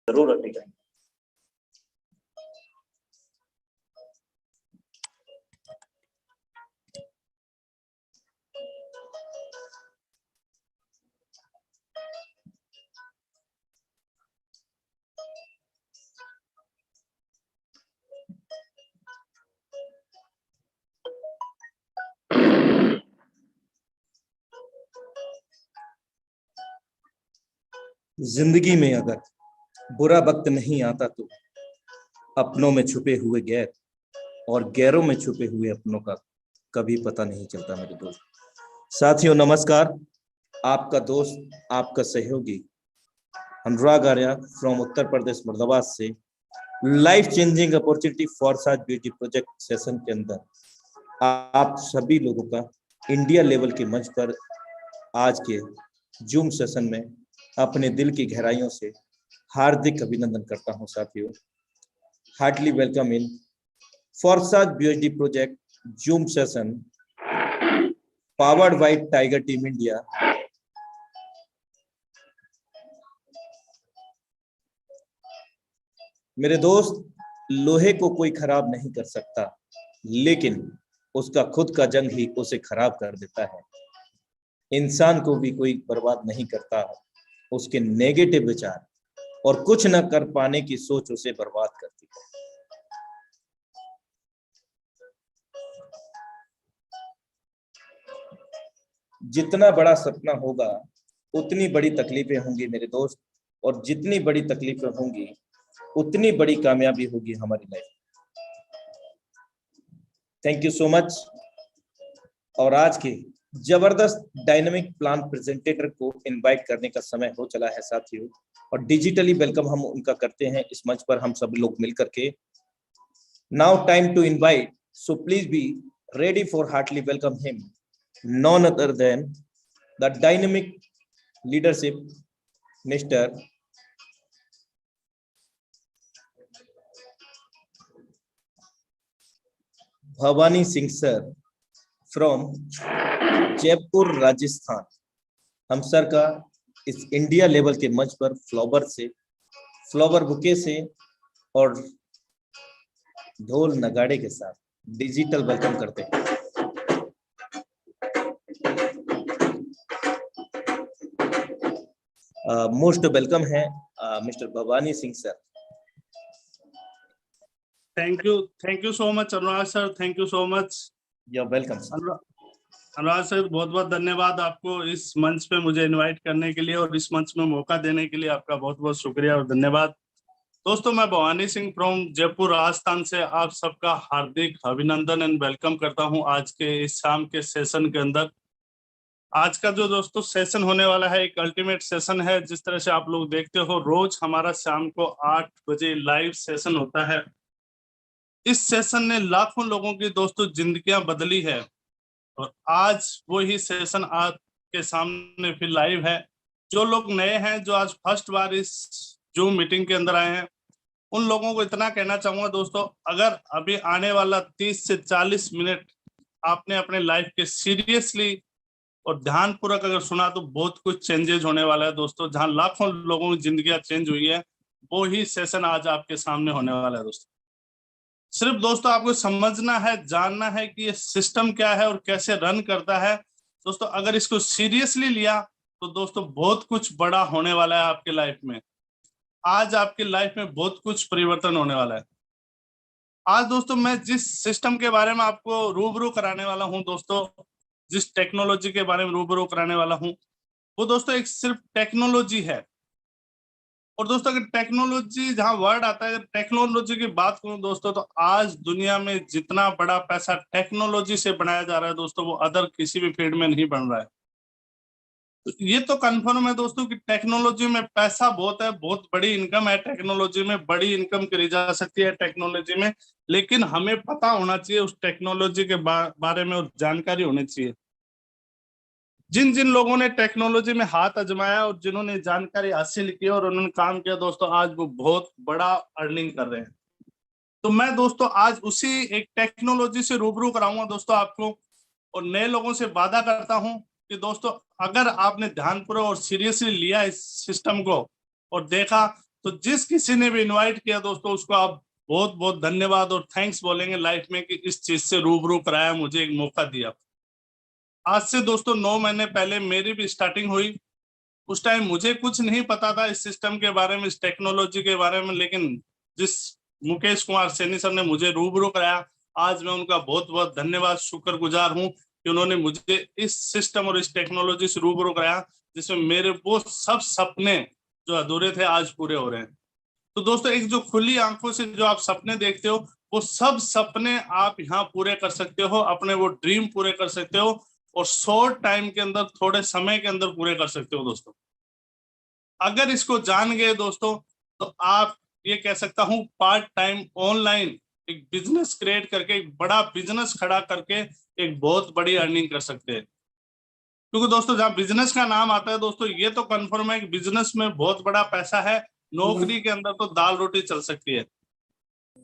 जरूर रखनी चाहिए। जिंदगी में अगर बुरा वक्त नहीं आता तो अपनों में छुपे हुए गैर और गैरों में छुपे हुए अपनों का कभी पता नहीं चलता। मेरे दोस्त साथियों नमस्कार, आपका दोस्त आपका सहयोगी अनुराग आर्या फ्रॉम उत्तर प्रदेश मुर्दाबाद से life changing opportunity Forsage beauty project session के अंदर आप सभी लोगों का इंडिया लेवल के मंच पर आज के जूम सेशन में अपने दिल की गहराइयों से हार्दिक अभिनंदन करता हूं। साथियों, heartly welcome in Forsage beauty project Zoom session powered by tiger team India. मेरे दोस्त, लोहे को कोई खराब नहीं कर सकता, लेकिन उसका खुद का जंग ही उसे खराब कर देता है। इंसान को भी कोई बर्बाद नहीं करता, उसके नेगेटिव विचार और कुछ न कर पाने की सोच उसे बर्बाद करती है। जितना बड़ा सपना होगा उतनी बड़ी तकलीफें होंगी मेरे दोस्त, और जितनी बड़ी तकलीफें होंगी उतनी बड़ी कामयाबी होगी हमारी life. Thank you so much. और आज के जबरदस्त डायनामिक प्लान प्रेजेंटेटर को इनवाइट करने का समय हो चला है साथियों, और डिजिटली वेलकम हम उनका करते हैं इस मंच पर हम सब लोग मिलकर के। Now time to invite, so please be ready for heartly welcome him, none other than the dynamic leadership mister Bhawani Singh sir from Jaipur Rajasthan. हम सर का इस इंडिया लेवल के मंच पर फ्लावर बुके से और ढोल नगाड़े के साथ डिजिटल वेलकम करते हैं। मोस्ट वेलकम है mister Bhawani Singh sir. Thank you so much Anurag sir, thank you so much. You are welcome sir. Anurag sir, बहुत बहुत धन्यवाद आपको इस मंच पे मुझे इनवाइट करने के लिए और इस मंच में मौका देने के लिए आपका बहुत बहुत शुक्रिया और धन्यवाद। दोस्तों, मैं भवानी सिंह फ्रॉम जयपुर राजस्थान से आप सबका हार्दिक अभिनंदन एंड वेलकम करता हूं आज के इस शाम के सेशन के अंदर। आज का जो दोस्तों सेशन होने वाला है एक अल्टीमेट सेशन है। जिस तरह से आप लोग देखते हो रोज हमारा शाम को 8 बजे लाइव सेशन होता है। इस सेशन ने लाखों लोगों की दोस्तों जिंदगियां बदली है, और आज वो ही सेशन आपके सामने फिर लाइव है। जो लोग नए हैं, जो आज फर्स्ट बार इस जूम मीटिंग के अंदर आए हैं, उन लोगों को इतना कहना चाहूंगा दोस्तों, अगर अभी आने वाला 30 से 40 मिनट आपने अपने लाइफ के सीरियसली और ध्यानपूर्वक अगर सुना तो बहुत कुछ चेंजेस होने वाला है दोस्तों। जहां लाखों लोगों की जिंदगियां चेंज हुई है, वो ही सेशन आज आपके सामने होने वाला है दोस्तों। सिर्फ दोस्तों आपको समझना है, जानना है कि ये सिस्टम क्या है और कैसे रन करता है। दोस्तों अगर इसको सीरियसली लिया तो दोस्तों बहुत कुछ बड़ा होने वाला है आपके लाइफ में। आज आपकी लाइफ में बहुत कुछ परिवर्तन होने वाला है। आज दोस्तों मैं जिस सिस्टम के बारे में आपको रूबरू कराने वाला हूं दोस्तों, जिस टेक्नोलॉजी के बारे में रूबरू कराने वाला हूं, वो दोस्तों एक सिर्फ टेक्नोलॉजी है। और दोस्तों अगर टेक्नोलॉजी जहां वर्ड आता है, अगर टेक्नोलॉजी की बात करूं दोस्तों, तो आज दुनिया में जितना बड़ा पैसा टेक्नोलॉजी से बनाया जा रहा है दोस्तों, वो अदर किसी भी फील्ड में नहीं बन रहा है। तो ये तो कंफर्म है दोस्तों कि टेक्नोलॉजी में पैसा बहुत है, बहुत बड़ी इनकम है टेक्नोलॉजी में, बड़ी इनकम करी जा सकती है टेक्नोलॉजी में। लेकिन हमें पता होना चाहिए उस टेक्नोलॉजी के बारे में और जानकारी होनी चाहिए। जिन जिन लोगों ने टेक्नोलॉजी में हाथ आजमाया और जिन्होंने जानकारी हासिल की और उन्होंने काम किया दोस्तों, आज वो बहुत बड़ा अर्निंग कर रहे हैं। तो मैं दोस्तों आज उसी एक टेक्नोलॉजी से रूबरू कराऊंगा दोस्तों आपको, और नए लोगों से वादा करता हूं कि दोस्तों अगर आपने ध्यानपूर्वक और सीरियसली लिया इस सिस्टम को और देखा, तो जिस किसी ने भी इनवाइट किया दोस्तों, उसको आप बहुत बहुत धन्यवाद और थैंक्स बोलेंगे लाइफ में, कि इस चीज से रूबरू कराया, मुझे एक मौका दिया। आज से दोस्तों 9 महीने पहले मेरी भी स्टार्टिंग हुई। उस टाइम मुझे कुछ नहीं पता था इस सिस्टम के बारे में, इस टेक्नोलॉजी के बारे में, लेकिन जिस मुकेश कुमार सैनी सर ने मुझे रूबरू कराया, आज मैं उनका बहुत बहुत धन्यवाद शुक्रगुजार हूं कि उन्होंने मुझे इस सिस्टम और इस टेक्नोलॉजी से रूबरू कराया, जिसमें मेरे वो सब सपने जो अधूरे थे आज पूरे हो रहे हैं। तो दोस्तों, एक जो खुली आंखों से जो आप सपने देखते हो, वो सब सपने आप यहाँ पूरे कर सकते हो, अपने वो ड्रीम पूरे कर सकते हो, और शॉर्ट टाइम के अंदर, थोड़े समय के अंदर पूरे कर सकते हो दोस्तों। अगर इसको जान गए दोस्तों, तो आप ये कह सकता हूं पार्ट टाइम ऑनलाइन एक बिजनेस क्रिएट करके, एक बड़ा बिजनेस खड़ा करके एक बहुत बड़ी अर्निंग कर सकते हैं। क्योंकि दोस्तों, जहां बिजनेस का नाम आता है दोस्तों, ये तो कंफर्म है कि बिजनेस में बहुत बड़ा पैसा है। नौकरी के अंदर तो दाल रोटी चल सकती है,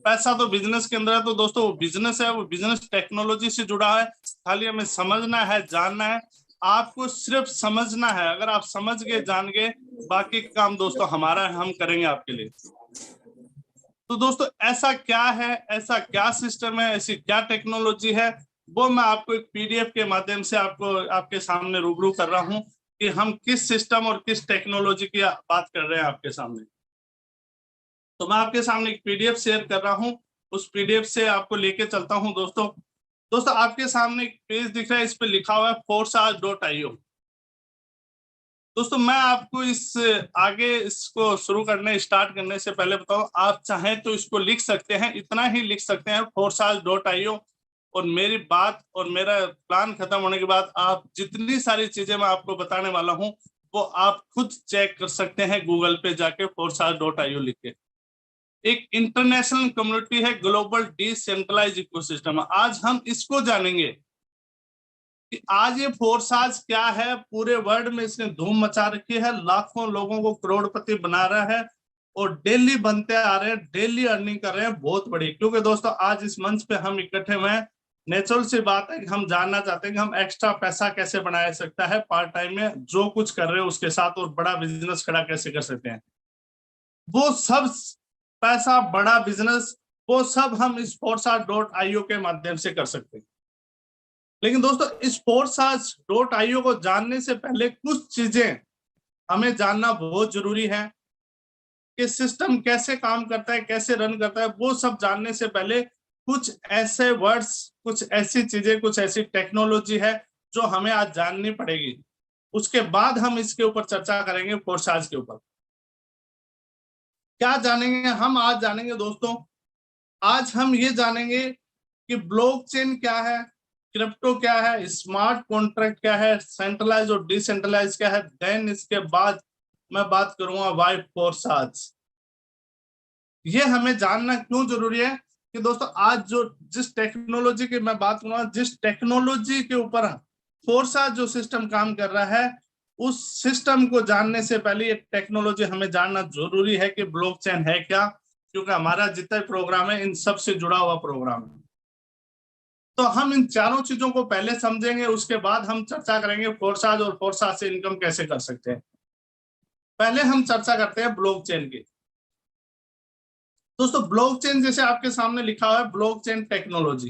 पैसा तो बिजनेस के अंदर है। तो दोस्तों, वो बिजनेस है, वो बिजनेस टेक्नोलॉजी से जुड़ा है। खाली हमें समझना है, जानना है। आपको सिर्फ समझना है। अगर आप समझ गए, जान गए, बाकी काम दोस्तों हमारा है, हम करेंगे आपके लिए। तो दोस्तों, ऐसा क्या है, ऐसा क्या सिस्टम है, ऐसी क्या टेक्नोलॉजी है, वो मैं आपको एक पीडीएफ के माध्यम से आपको आपके सामने रूबरू कर रहा हूं कि हम किस सिस्टम और किस टेक्नोलॉजी की बात कर रहे हैं आपके सामने। तो मैं आपके सामने एक पीडीएफ शेयर कर रहा हूं, उस पीडीएफ से आपको लेके चलता हूं दोस्तों। दोस्तों, आपके सामने एक पेज दिख रहा है, इस पे लिखा हुआ है forsage.io। दोस्तों, मैं आपको इस आगे इसको शुरू करने स्टार्ट करने से पहले बताऊं, आप चाहें तो इसको लिख सकते हैं, इतना ही लिख सकते हैं forsage.io, और मेरी बात और मेरा प्लान खत्म होने के बाद आप जितनी सारी चीजें मैं आपको बताने वाला हूं, वो आप खुद चेक कर सकते हैं गूगल पे जाके forsage.io लिख के। एक इंटरनेशनल कम्युनिटी है, ग्लोबल डिसेंट्रलाइज इकोसिस्टम। आज हम इसको जानेंगे कि आज ये फोर्साज क्या है। पूरे वर्ल्ड में इसने धूम मचा रखी है, लाखों लोगों को करोड़पति बना रहा है, और डेली बनते आ रहे हैं, डेली अर्निंग कर रहे हैं बहुत बड़ी। क्योंकि दोस्तों, आज इस मंच पे हम इकट्ठे हुए हैं, नेचुरल सी बात है कि हम जानना चाहते हैं कि हम एक्स्ट्रा पैसा कैसे बनाया सकता है पार्ट टाइम में जो कुछ कर रहे हैं उसके साथ, और बड़ा बिजनेस खड़ा कैसे कर सकते हैं। वो सब पैसा, बड़ा बिजनेस, वो सब हम इस forsage.io के माध्यम से कर सकते हैं। लेकिन दोस्तों, इस forsage.io को जानने से पहले कुछ चीजें हमें जानना बहुत जरूरी है कि सिस्टम कैसे काम करता है, कैसे रन करता है। वो सब जानने से पहले कुछ ऐसे वर्ड्स, कुछ ऐसी चीजें, कुछ ऐसी टेक्नोलॉजी है जो हमें आज जाननी पड़ेगी। उसके बाद हम इसके ऊपर चर्चा करेंगे, forsage के ऊपर। क्या जानेंगे हम आज? जानेंगे दोस्तों, आज हम ये जानेंगे कि ब्लॉकचेन क्या है, क्रिप्टो क्या है, स्मार्ट कॉन्ट्रैक्ट क्या है, सेंट्रलाइज और डिसेंट्रलाइज क्या है। देन इसके बाद मैं बात करूंगा वाई forsage। ये हमें जानना क्यों जरूरी है कि दोस्तों, आज जो जिस टेक्नोलॉजी की मैं बात करूंगा, जिस टेक्नोलॉजी के ऊपर forsage जो सिस्टम काम कर रहा है, उस सिस्टम को जानने से पहले ये टेक्नोलॉजी हमें जानना जरूरी है कि ब्लॉकचेन है क्या। क्योंकि हमारा जितना प्रोग्राम है, इन सब से जुड़ा हुआ प्रोग्राम है। तो हम इन चारों चीजों को पहले समझेंगे, उसके बाद हम चर्चा करेंगे forsage और forsage से इनकम कैसे कर सकते हैं। पहले हम चर्चा करते हैं ब्लॉकचेन की। दोस्तों, ब्लॉकचेन जैसे आपके सामने लिखा हुआ है, ब्लॉकचेन टेक्नोलॉजी।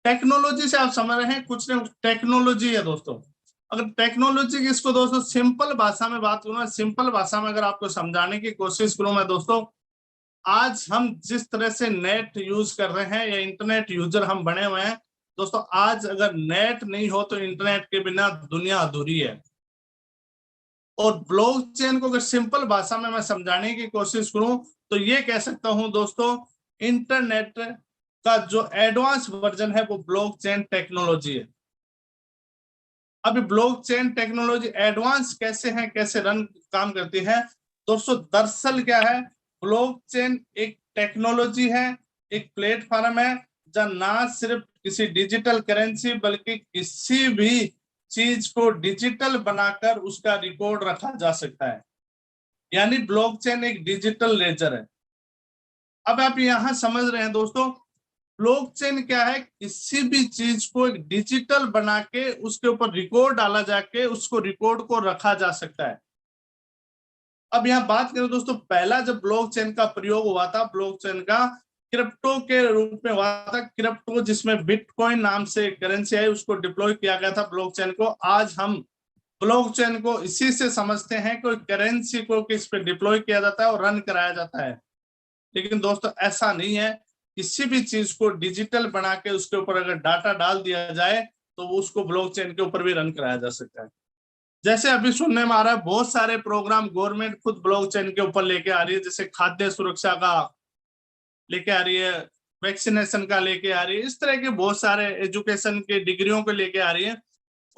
टेक्नोलॉजी से आप समझ रहे हैं कुछ नहीं, टेक्नोलॉजी है दोस्तों। अगर टेक्नोलॉजी की इसको दोस्तों सिंपल भाषा में बात करूँ, सिंपल भाषा में अगर आपको समझाने की कोशिश करूं मैं दोस्तों, आज हम जिस तरह से नेट यूज कर रहे हैं या इंटरनेट यूजर हम बने हुए हैं दोस्तों, आज अगर नेट नहीं हो तो इंटरनेट के बिना दुनिया अधूरी है। और ब्लॉकचेन को अगर सिंपल भाषा में मैं समझाने की कोशिश करूं तो ये कह सकता हूं दोस्तों, इंटरनेट का जो एडवांस वर्जन है वो ब्लॉकचेन टेक्नोलॉजी है। अभी ब्लॉकचेन टेक्नोलॉजी एडवांस कैसे है, कैसे रन काम करती है दोस्तों? दरअसल क्या है, ब्लॉकचेन एक टेक्नोलॉजी है, एक प्लेटफॉर्म है जहां ना सिर्फ किसी डिजिटल करेंसी बल्कि किसी भी चीज को डिजिटल बनाकर उसका रिकॉर्ड रखा जा सकता है। यानी ब्लॉकचेन एक डिजिटल लेजर है। अब आप यहां समझ रहे हैं दोस्तों, ब्लॉकचेन क्या है? किसी भी चीज को एक डिजिटल बना के उसके ऊपर रिकॉर्ड डाला जाके उसको रिकॉर्ड को रखा जा सकता है। अब यहाँ बात करें दोस्तों, पहला जब ब्लॉकचेन का प्रयोग हुआ था, ब्लॉकचेन का क्रिप्टो के रूप में हुआ था। क्रिप्टो जिसमें बिटकॉइन नाम से करेंसी है, उसको डिप्लॉय किया गया था ब्लॉकचेन को। आज हम ब्लॉकचेन को इसी से समझते हैं, कोई करेंसी को किस पे डिप्लॉय किया जाता है और रन कराया जाता है। लेकिन दोस्तों ऐसा नहीं है, किसी भी चीज को डिजिटल बना के उसके ऊपर अगर डाटा डाल दिया जाए तो उसको ब्लॉकचेन के ऊपर भी रन कराया जा सकता है। जैसे अभी सुनने में आ रहा है, बहुत सारे प्रोग्राम गवर्नमेंट खुद ब्लॉकचेन के ऊपर लेके आ रही है, जैसे खाद्य सुरक्षा का लेके आ रही है, वैक्सीनेशन का लेके आ रही है, इस तरह के बहुत सारे एजुकेशन के डिग्रियों को लेके आ रही है।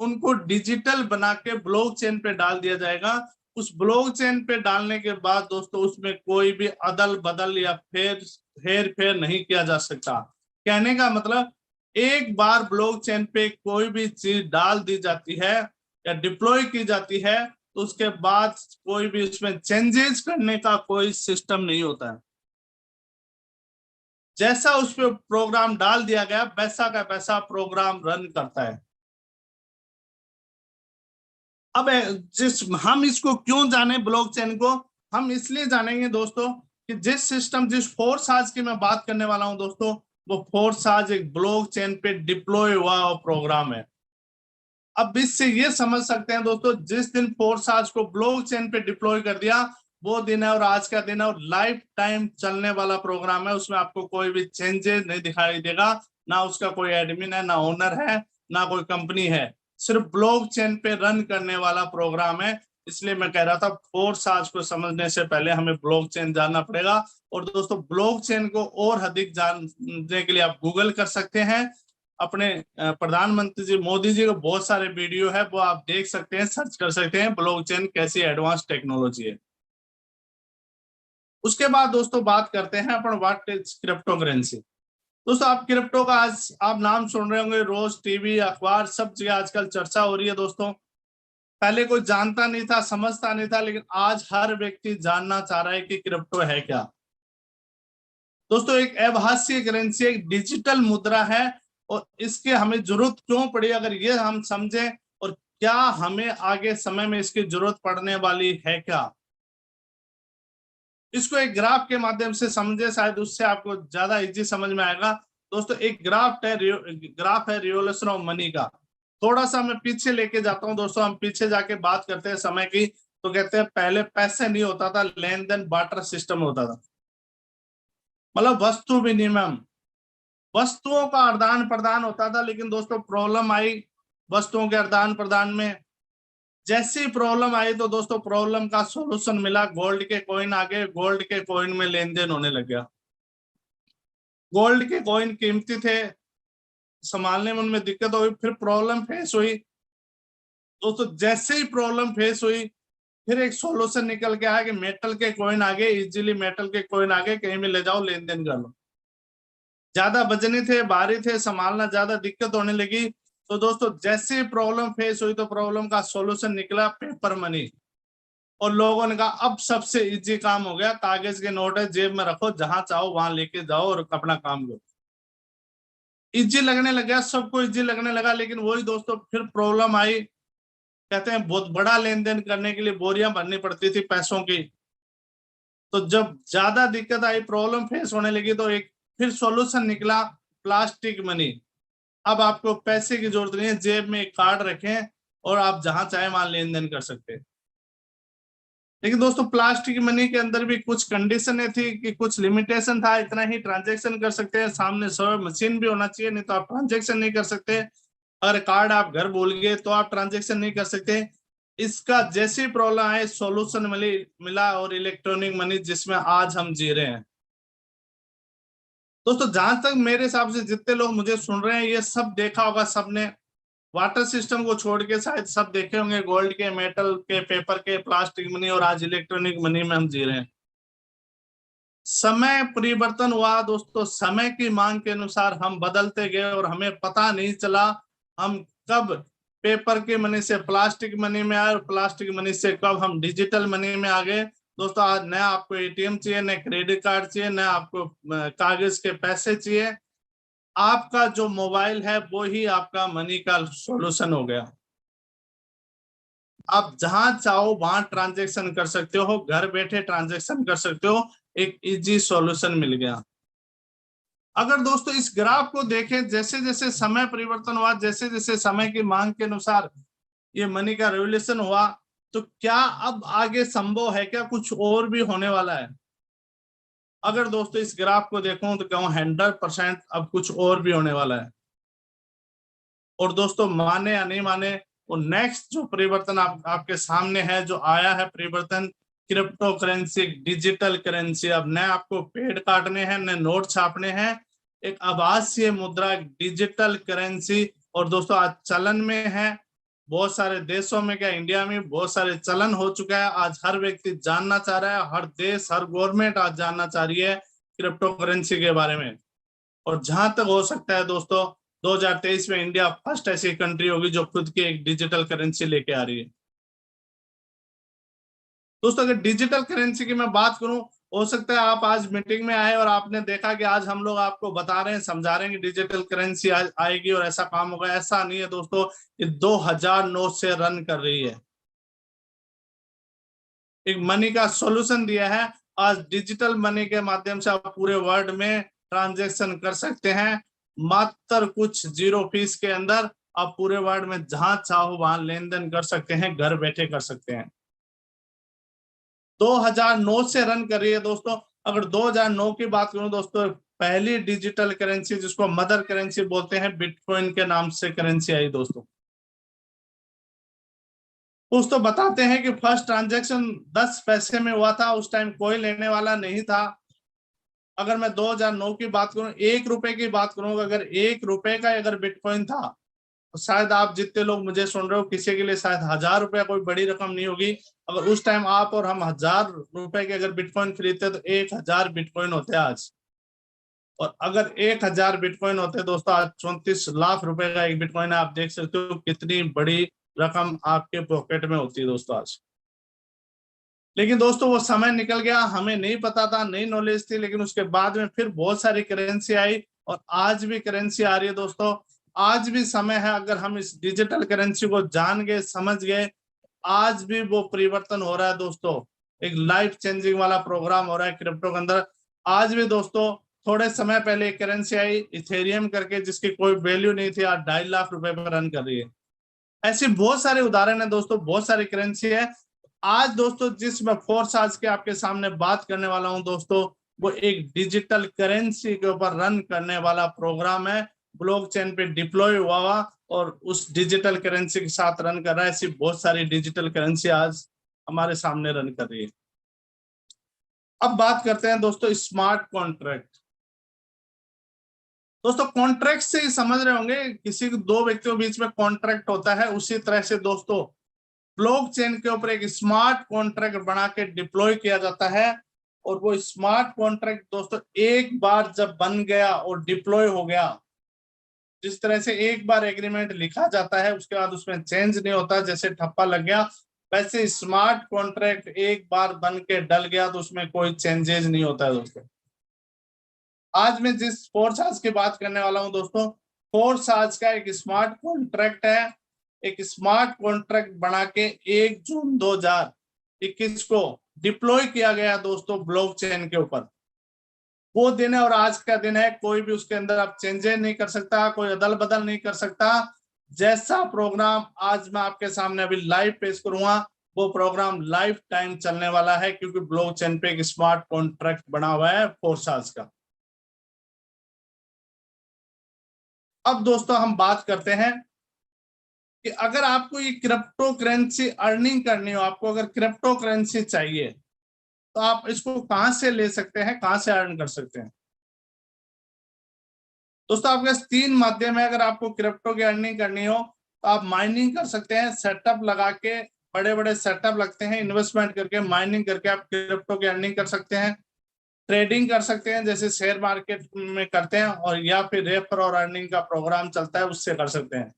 उनको डिजिटल बना के ब्लॉकचेन पे डाल दिया जाएगा। उस ब्लॉकचेन पे डालने के बाद दोस्तों उसमें कोई भी अदल बदल या हेर फेर नहीं किया जा सकता। कहने का मतलब, एक बार ब्लॉकचेन पे कोई भी चीज डाल दी जाती है या डिप्लॉय की जाती है तो उसके बाद कोई भी उसमें चेंजेस करने का कोई सिस्टम नहीं होता है। जैसा उस पर प्रोग्राम डाल दिया गया वैसा का वैसा प्रोग्राम रन करता है। अब हम इसको क्यों जाने ब्लॉकचेन को? हम इसलिए जानेंगे दोस्तों कि जिस सिस्टम, जिस फोर्स आज की मैं बात करने वाला हूं दोस्तों, वो फोर्स आज एक ब्लॉकचेन पे डिप्लॉय हुआ प्रोग्राम है। अब इससे ये समझ सकते हैं दोस्तों, जिस दिन फोर्स आज को ब्लॉकचेन पे डिप्लॉय कर दिया वो दिन है और आज का दिन है, और लाइफ टाइम चलने वाला प्रोग्राम है। उसमें आपको कोई भी चेंजेस नहीं दिखाई देगा, ना उसका कोई एडमिन है, ना ओनर है, ना कोई कंपनी है, सिर्फ ब्लॉकचेन पे रन करने वाला प्रोग्राम है। इसलिए मैं कह रहा था, फोर्स आज को समझने से पहले हमें ब्लॉकचेन जानना पड़ेगा। और दोस्तों ब्लॉकचेन को और अधिक जानने के लिए आप गूगल कर सकते हैं। अपने प्रधानमंत्री जी मोदी जी का बहुत सारे वीडियो है, वो आप देख सकते हैं, सर्च कर सकते हैं, ब्लॉकचेन कैसी एडवांस टेक्नोलॉजी है। उसके बाद दोस्तों बात करते हैं अपन व्हाट इज क्रिप्टो करेंसी। दोस्तों आप क्रिप्टो का आज आप नाम सुन रहे होंगे, रोज टीवी अखबार सब जगह आजकल चर्चा हो रही है दोस्तों। पहले कोई जानता नहीं था, समझता नहीं था, लेकिन आज हर व्यक्ति जानना चाह रहा है कि क्रिप्टो है क्या। दोस्तों एक आभासी करेंसी, एक डिजिटल मुद्रा है, और इसके हमें जरूरत क्यों पड़ी अगर ये हम समझें, और क्या हमें आगे समय में इसकी जरूरत पड़ने वाली है क्या, इसको एक ग्राफ के माध्यम से समझे, शायद उससे आपको ज्यादा इजी समझ में आएगा। दोस्तों एक ग्राफ है रिवोल्यूशन ऑफ मनी का। थोड़ा सा मैं पीछे लेके जाता हूं दोस्तों, हम पीछे जाके बात करते हैं समय की। तो कहते हैं पहले पैसे नहीं होता था, लेन देन बार्टर सिस्टम होता था, मतलब वस्तु विनिमय, वस्तुओं का आदान प्रदान होता था। लेकिन दोस्तों प्रॉब्लम आई वस्तुओं के आदान प्रदान में। जैसी प्रॉब्लम आई तो दोस्तों प्रॉब्लम का सॉल्यूशन मिला, गोल्ड के कॉइन आ गए, गोल्ड के कॉइन में लेन देन होने लग गया। गोल्ड के कॉइन कीमती थे, संभालने में उनमें दिक्कत हुई, फिर प्रॉब्लम फेस हुई दोस्तों। जैसे ही प्रॉब्लम फेस हुई फिर एक सॉल्यूशन निकल के आया कि मेटल के कॉइन आ गए, इजीली मेटल के कॉइन आ गए, कहीं भी ले जाओ लेन देन कर लो। ज्यादा वजनी थे, भारी थे, संभालना ज्यादा दिक्कत होने लगी। तो दोस्तों जैसे प्रॉब्लम फेस हुई तो प्रॉब्लम का सॉल्यूशन निकला पेपर मनी, और लोगों ने कहा अब सबसे इजी काम हो गया, कागज के नोट है जेब में रखो, जहां चाहो वहां लेके जाओ और अपना काम करो। इजी लगने लगा, सबको इजी लगने लगा। लेकिन वही दोस्तों फिर प्रॉब्लम आई, कहते हैं बहुत बड़ा लेन देन करने के लिए बोरियां भरनी पड़ती थी पैसों की। तो जब ज्यादा दिक्कत आई, प्रॉब्लम फेस होने लगी, तो एक फिर सॉल्यूशन निकला, प्लास्टिक मनी। अब आपको पैसे की जरूरत नहीं है, जेब में एक कार्ड रखें और आप जहां चाहे वहां लेन देन कर सकते हैं। लेकिन दोस्तों प्लास्टिक मनी के अंदर भी कुछ कंडीशनें थी कि कुछ लिमिटेशन था, इतना ही ट्रांजैक्शन कर सकते हैं, सामने सर्वर मशीन भी होना चाहिए, नहीं तो आप ट्रांजैक्शन नहीं कर सकते। अगर कार्ड आप घर भूल गए तो आप ट्रांजैक्शन नहीं कर सकते। इसका जैसी प्रॉब्लम आए सॉल्यूशन मिला, और इलेक्ट्रॉनिक मनी जिसमें आज हम जी रहे हैं। दोस्तों जहां तक मेरे हिसाब से जितने लोग मुझे सुन रहे हैं ये सब देखा होगा सबने, वाटर सिस्टम को छोड़ के शायद सब देखे होंगे, गोल्ड के, मेटल के, पेपर के, प्लास्टिक मनी, और आज इलेक्ट्रॉनिक मनी में हम जी रहे हैं। समय परिवर्तन हुआ दोस्तों, समय की मांग के अनुसार हम बदलते गए और हमें पता नहीं चला हम कब पेपर की मनी से प्लास्टिक मनी में आए, और प्लास्टिक मनी से कब हम डिजिटल मनी में आ गए। दोस्तों आज न आपको एटीएम चाहिए, न क्रेडिट कार्ड चाहिए, न आपको कागज के पैसे चाहिए, आपका जो मोबाइल है वो ही आपका मनी का सॉल्यूशन हो गया। आप जहां चाहो वहां ट्रांजैक्शन कर सकते हो, घर बैठे ट्रांजैक्शन कर सकते हो, एक इजी सॉल्यूशन मिल गया। अगर दोस्तों इस ग्राफ को देखें, जैसे जैसे समय परिवर्तन हुआ, जैसे जैसे समय की मांग के अनुसार ये मनी का रेवोल्यूशन हुआ, तो क्या अब आगे संभव है, क्या कुछ और भी होने वाला है? अगर दोस्तों इस ग्राफ को देखूं तो कहूं 100% अब कुछ और भी होने वाला है। और दोस्तों माने या नहीं माने, वो नेक्स्ट जो परिवर्तन आपके सामने है, जो आया है परिवर्तन, क्रिप्टो करेंसी, डिजिटल करेंसी। अब न आपको पेड़ काटने हैं, न नोट छापने हैं, एक आभासीय मुद्रा, डिजिटल करेंसी। और दोस्तों आज चलन में है, बहुत सारे देशों में, क्या इंडिया में बहुत सारे चलन हो चुका है। आज हर व्यक्ति जानना चाह रहा है, हर देश, हर गवर्नमेंट आज जानना चाह रही है क्रिप्टो करेंसी के बारे में। और जहां तक हो सकता है दोस्तों, 2023 में इंडिया फर्स्ट ऐसी कंट्री होगी जो खुद की एक डिजिटल करेंसी लेके आ रही है। दोस्तों अगर डिजिटल करेंसी की मैं बात करूं, हो सकता है आप आज मीटिंग में आए और आपने देखा कि आज हम लोग आपको बता रहे हैं, समझा रहे हैं कि डिजिटल करेंसी आएगी और ऐसा काम होगा। ऐसा नहीं है दोस्तों, ये 2009 से रन कर रही है। एक मनी का सॉल्यूशन दिया है। आज डिजिटल मनी के माध्यम से आप पूरे वर्ल्ड में ट्रांजैक्शन कर सकते हैं, मात्र कुछ 0 फीस के अंदर आप पूरे वर्ल्ड में जहां चाहो वहां लेन देन कर सकते हैं, घर बैठे कर सकते हैं। 2009 से रन कर रही है दोस्तों। अगर 2009 की बात करूं दोस्तों, पहली डिजिटल करेंसी जिसको मदर करेंसी बोलते हैं, बिटकॉइन के नाम से करेंसी आई दोस्तों। कुछ तो बताते हैं कि फर्स्ट ट्रांजैक्शन 10 पैसे में हुआ था, उस टाइम कोई लेने वाला नहीं था। अगर मैं 2009 की बात करूं, 1 रुपए की बात करूं, अगर 1 रुपए का अगर बिटकॉइन था, तो शायद आप जितने लोग मुझे सुन रहे हो, किसी के लिए शायद 1000 रुपया कोई बड़ी रकम नहीं होगी। अगर उस टाइम आप और हम 1000 रुपए के अगर बिटकॉइन खरीदते तो 1000 बिटकॉइन होते आज। और अगर 1000 बिटकॉइन होते दोस्तों, आज 34 लाख रुपए का एक बिटकॉइन है। आप देख सकते हो कितनी बड़ी रकम आपके पॉकेट में होती है दोस्तों आज। लेकिन दोस्तों वो समय निकल गया, हमें नहीं पता था, नई नॉलेज थी। लेकिन उसके बाद में फिर बहुत सारी करेंसी आई और आज भी करेंसी आ रही है दोस्तों। आज भी समय है, अगर हम इस डिजिटल करेंसी को जान गए, समझ गए, आज भी वो परिवर्तन हो रहा है दोस्तों। एक लाइफ चेंजिंग वाला प्रोग्राम हो रहा है क्रिप्टो के अंदर। आज भी दोस्तों, थोड़े समय पहले एक करेंसी आई इथेरियम करके, जिसकी कोई वैल्यू नहीं थी, आज 2.5 लाख रुपए पर रन कर रही है। ऐसे बहुत सारे उदाहरण है दोस्तों, बहुत सारी करेंसी है। आज दोस्तों जिस मैं फोर्स आज के आपके सामने बात करने वाला हूं दोस्तों, वो एक डिजिटल करेंसी के ऊपर रन करने वाला प्रोग्राम है, ब्लॉकचेन पे डिप्लॉय हुआ और उस डिजिटल करेंसी के साथ रन कर रहा है। ऐसी बहुत सारी डिजिटल करेंसी आज हमारे सामने रन कर रही है। अब बात करते हैं दोस्तों स्मार्ट कॉन्ट्रैक्ट। दोस्तों कॉन्ट्रैक्ट से ही समझ रहे होंगे, किसी दो व्यक्तियों के बीच में कॉन्ट्रैक्ट होता है, उसी तरह से दोस्तों ब्लॉकचेन के ऊपर एक स्मार्ट कॉन्ट्रैक्ट बना के डिप्लॉय किया जाता है। और वो स्मार्ट कॉन्ट्रैक्ट दोस्तों एक बार जब बन गया और डिप्लॉय हो गया, जिस तरह से एक बार एग्रीमेंट लिखा जाता है उसके बाद उसमें चेंज नहीं होता, जैसे ठप्पा लग गया, वैसे स्मार्ट कॉन्ट्रैक्ट एक बार बन के डल गया तो उसमें कोई चेंजेस नहीं होता है दोस्तों। आज मैं जिस फोर्स आज की बात करने वाला हूं दोस्तों, फोर्स आज का एक स्मार्ट कॉन्ट्रैक्ट है। एक स्मार्ट कॉन्ट्रैक्ट बना के 1 जून 2021 को डिप्लॉय किया गया दोस्तों ब्लॉकचेन के ऊपर। वो दिन है और आज का दिन है, कोई भी उसके अंदर आप चेंजेस नहीं कर सकता, कोई अदल बदल नहीं कर सकता। जैसा प्रोग्राम आज मैं आपके सामने अभी लाइव पेश करूंगा, वो प्रोग्राम लाइफ टाइम चलने वाला है, क्योंकि ब्लॉकचेन पे एक स्मार्ट कॉन्ट्रैक्ट बना हुआ है फोर्स आज का। अब दोस्तों हम बात करते हैं कि अगर आपको ये क्रिप्टो करेंसी अर्निंग करनी हो, आपको अगर क्रिप्टो करेंसी चाहिए, तो आप इसको कहां से ले सकते हैं, कहां से अर्न कर सकते हैं? दोस्तों आपके पास 3 माध्यम है। अगर आपको क्रिप्टो की अर्निंग करनी हो तो आप माइनिंग कर सकते हैं, सेटअप लगा के, बड़े बड़े सेटअप लगते हैं, इन्वेस्टमेंट करके माइनिंग करके आप क्रिप्टो की अर्निंग कर सकते हैं। ट्रेडिंग कर सकते हैं, जैसे शेयर मार्केट में करते हैं, और या फिर रेफर और अर्निंग का प्रोग्राम चलता है, उससे कर सकते हैं।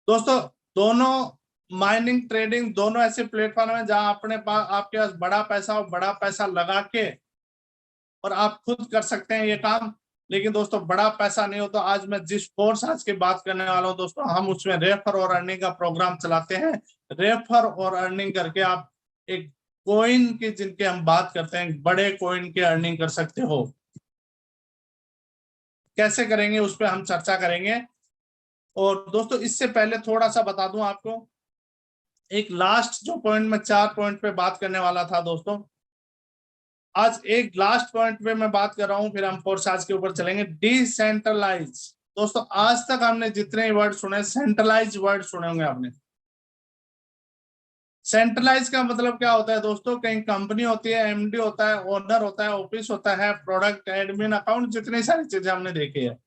दोस्तों दोनों माइनिंग ट्रेडिंग दोनों ऐसे प्लेटफॉर्म है जहां अपने पास आपके पास बड़ा पैसा लगा के और आप खुद कर सकते हैं ये काम। लेकिन दोस्तों बड़ा पैसा नहीं हो। तो आज मैं जिस फोर्स आज की बात करने वाला हूँ दोस्तों, हम उसमें रेफर और अर्निंग का प्रोग्राम चलाते हैं। रेफर और अर्निंग करके आप एक कॉइन की, जिनके हम बात करते हैं, बड़े कॉइन की अर्निंग कर सकते हो। कैसे करेंगे उस पर हम चर्चा करेंगे। और दोस्तों इससे पहले थोड़ा सा बता दूं आपको, एक लास्ट जो पॉइंट में 4 पॉइंट पे बात करने वाला था दोस्तों, आज एक लास्ट पॉइंट पे मैं बात कर रहा हूं, फिर हम फोर्स आज के ऊपर चलेंगे। डिसेंट्रलाइज। दोस्तों आज तक हमने जितने वर्ड सुने, सेंट्रलाइज वर्ड सुने होंगे आपने। सेंट्रलाइज का मतलब क्या होता है दोस्तों? कहीं कंपनी होती है, एमडी होता है, ओनर होता है, ऑफिस होता है, प्रोडक्ट, एडमिन, अकाउंट, जितनी सारी चीजें हमने देखी है।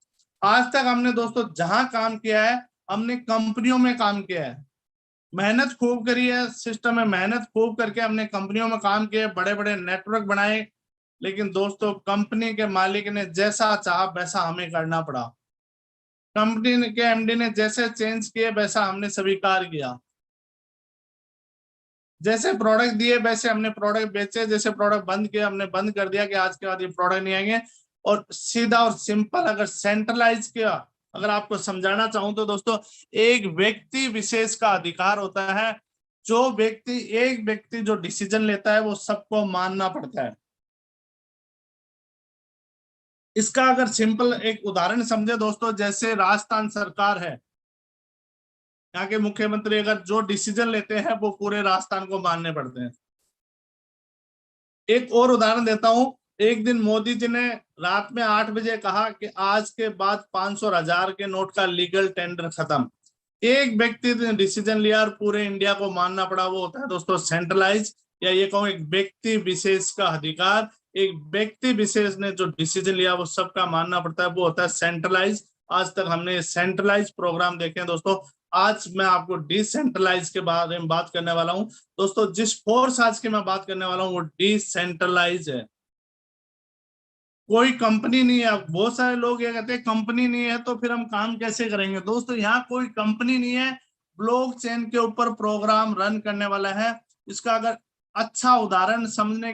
आज तक हमने दोस्तों जहां काम किया है, हमने कंपनियों में काम किया है, मेहनत खूब करी है, सिस्टम में मेहनत खूब करके हमने कंपनियों में काम किए, बड़े बड़े नेटवर्क बनाए। लेकिन दोस्तों कंपनी के मालिक ने जैसा चाहा वैसा हमें करना पड़ा। कंपनी के एमडी ने जैसे चेंज किए वैसा हमने स्वीकार किया। जैसे प्रोडक्ट दिए वैसे हमने प्रोडक्ट बेचे, जैसे प्रोडक्ट बंद किए हमने बंद कर दिया कि आज के बाद ये प्रोडक्ट नहीं आएंगे। और सीधा और सिंपल अगर सेंट्रलाइज किया, अगर आपको समझाना चाहूं तो दोस्तों, एक व्यक्ति विशेष का अधिकार होता है। जो व्यक्ति, एक व्यक्ति जो डिसीजन लेता है वो सबको मानना पड़ता है। इसका अगर सिंपल एक उदाहरण समझे दोस्तों, जैसे राजस्थान सरकार है, यहाँ के मुख्यमंत्री अगर जो डिसीजन लेते हैं वो पूरे राजस्थान को मानने पड़ते हैं। एक और उदाहरण देता हूं। एक दिन मोदी जी ने रात में 8 बजे कहा कि आज के बाद 500 और 1000 के नोट का लीगल टेंडर खत्म। एक व्यक्ति ने डिसीजन लिया और पूरे इंडिया को मानना पड़ा। वो होता है दोस्तों सेंट्रलाइज, या ये कहूं एक व्यक्ति विशेष का अधिकार। एक व्यक्ति विशेष ने जो डिसीजन लिया वो सबका मानना पड़ता है, वो होता है सेंट्रलाइज। आज तक हमने सेंट्रलाइज प्रोग्राम देखे हैं दोस्तों। आज मैं आपको डिसेंट्रलाइज के बारे में बात करने वाला हूं दोस्तों। जिस फोर्स आज की मैं बात करने वाला हूं वो डिसेंट्रलाइज है। कोई कंपनी नहीं है। बहुत सारे लोग ये कहते हैं कंपनी नहीं है तो फिर हम काम कैसे करेंगे। दोस्तों यहाँ कोई कंपनी नहीं है, ब्लॉकचेन के ऊपर प्रोग्राम रन करने वाला है। इसका अगर अच्छा उदाहरण समझाने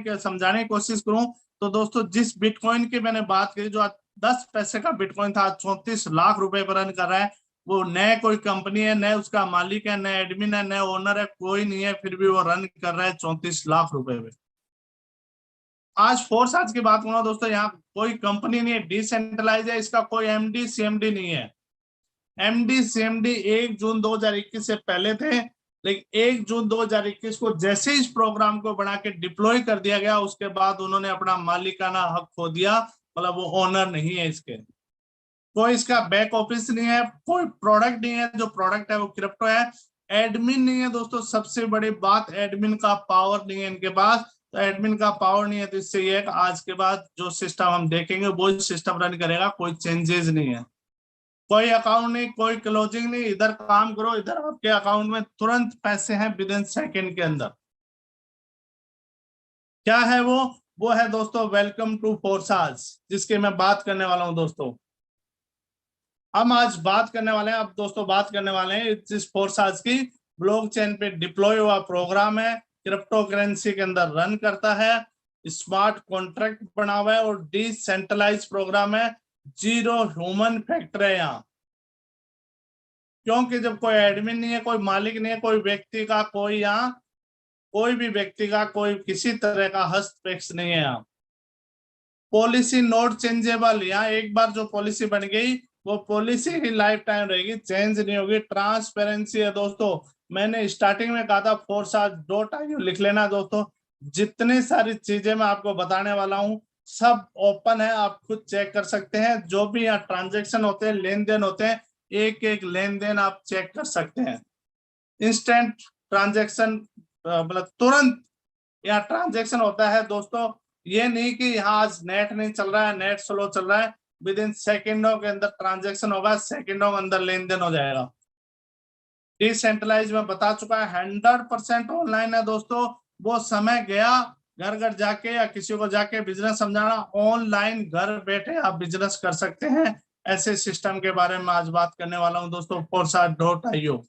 की कोशिश करूं तो दोस्तों, जिस बिटकॉइन की मैंने बात करी, जो 10 पैसे का बिटकॉइन था, 34 लाख रुपए पर रन कर रहा है। वो नए कोई कंपनी है, नए उसका मालिक है, नए एडमिन है, नए ओनर है, कोई नहीं है, फिर भी वो रन कर रहा है 34 लाख रुपए में। आज फोर्स आज की बात करूंगा दोस्तों, यहाँ कोई कंपनी नहीं है, डिसेंट्रलाइज है। इसका कोई एमडी सीएमडी नहीं है। एमडी सीएमडी 1 जून 2021 से पहले थे, लेकिन 1 जून 2021 को जैसे इस प्रोग्राम को बना के डिप्लॉय कर दिया गया, उसके बाद उन्होंने अपना मालिकाना हक खो दिया। मतलब वो ओनर नहीं है इसके। कोई इसका बैक ऑफिस नहीं है, कोई प्रोडक्ट नहीं है। जो प्रोडक्ट है वो क्रिप्टो है। एडमिन नहीं है दोस्तों, सबसे बड़ी बात, एडमिन का पावर नहीं है इनके पास। तो एडमिन का पावर नहीं है तो इससे ये है कि आज के बाद जो सिस्टम हम देखेंगे वो सिस्टम रन करेगा, कोई चेंजेस नहीं है। कोई अकाउंट नहीं, कोई क्लोजिंग नहीं। इधर काम करो, इधर आपके अकाउंट में तुरंत पैसे हैं विद इन सेकेंड के अंदर। क्या है वो है दोस्तों वेलकम टू फोर्साज, जिसकी मैं बात करने वाला हूं दोस्तों। हम आज बात करने वाले हैं, अब दोस्तों बात करने वाले हैं जिस फोर्साज की, ब्लॉकचेन पे डिप्लॉय हुआ प्रोग्राम है, क्रिप्टो करेंसी के अंदर रन करता है, स्मार्ट कॉन्ट्रैक्ट बना हुआ है और डिसेंट्रलाइज प्रोग्राम है। जीरो ह्यूमन फैक्टर है यहाँ, क्योंकि जब कोई एडमिन नहीं है, कोई मालिक नहीं है, कोई व्यक्ति का, कोई यहाँ कोई भी व्यक्ति का कोई किसी तरह का हस्तक्षेप नहीं है। यहाँ पॉलिसी नॉट चेंजेबल। यहाँ एक बार जो पॉलिसी बन गई वो पॉलिसी ही लाइफ टाइम रहेगी, चेंज नहीं होगी। ट्रांसपेरेंसी है दोस्तों। मैंने स्टार्टिंग में कहा था forsa.io लिख लेना दोस्तों। जितनी सारी चीजें मैं आपको बताने वाला हूँ सब ओपन है, आप खुद चेक कर सकते हैं। जो भी यहाँ ट्रांजेक्शन होते हैं, लेन देन होते हैं, एक एक लेन देन आप चेक कर सकते हैं। इंस्टेंट ट्रांजेक्शन, मतलब तुरंत यहाँ ट्रांजेक्शन होता है दोस्तों। ये नहीं कि यहाँ आज नेट नहीं चल रहा है, नेट स्लो चल रहा है, विद इन सेकेंडों के अंदर ट्रांजेक्शन होगा, सेकेंडों के अंदर लेन देन हो जाएगा। डिसेंट्रलाइज में बता चुका है, 100% ऑनलाइन है दोस्तों। वो समय गया घर घर जाके या किसी को जाके बिजनेस समझाना। ऑनलाइन घर बैठे आप बिजनेस कर सकते हैं। ऐसे सिस्टम के बारे में आज बात करने वाला हूं दोस्तों, forsa.io।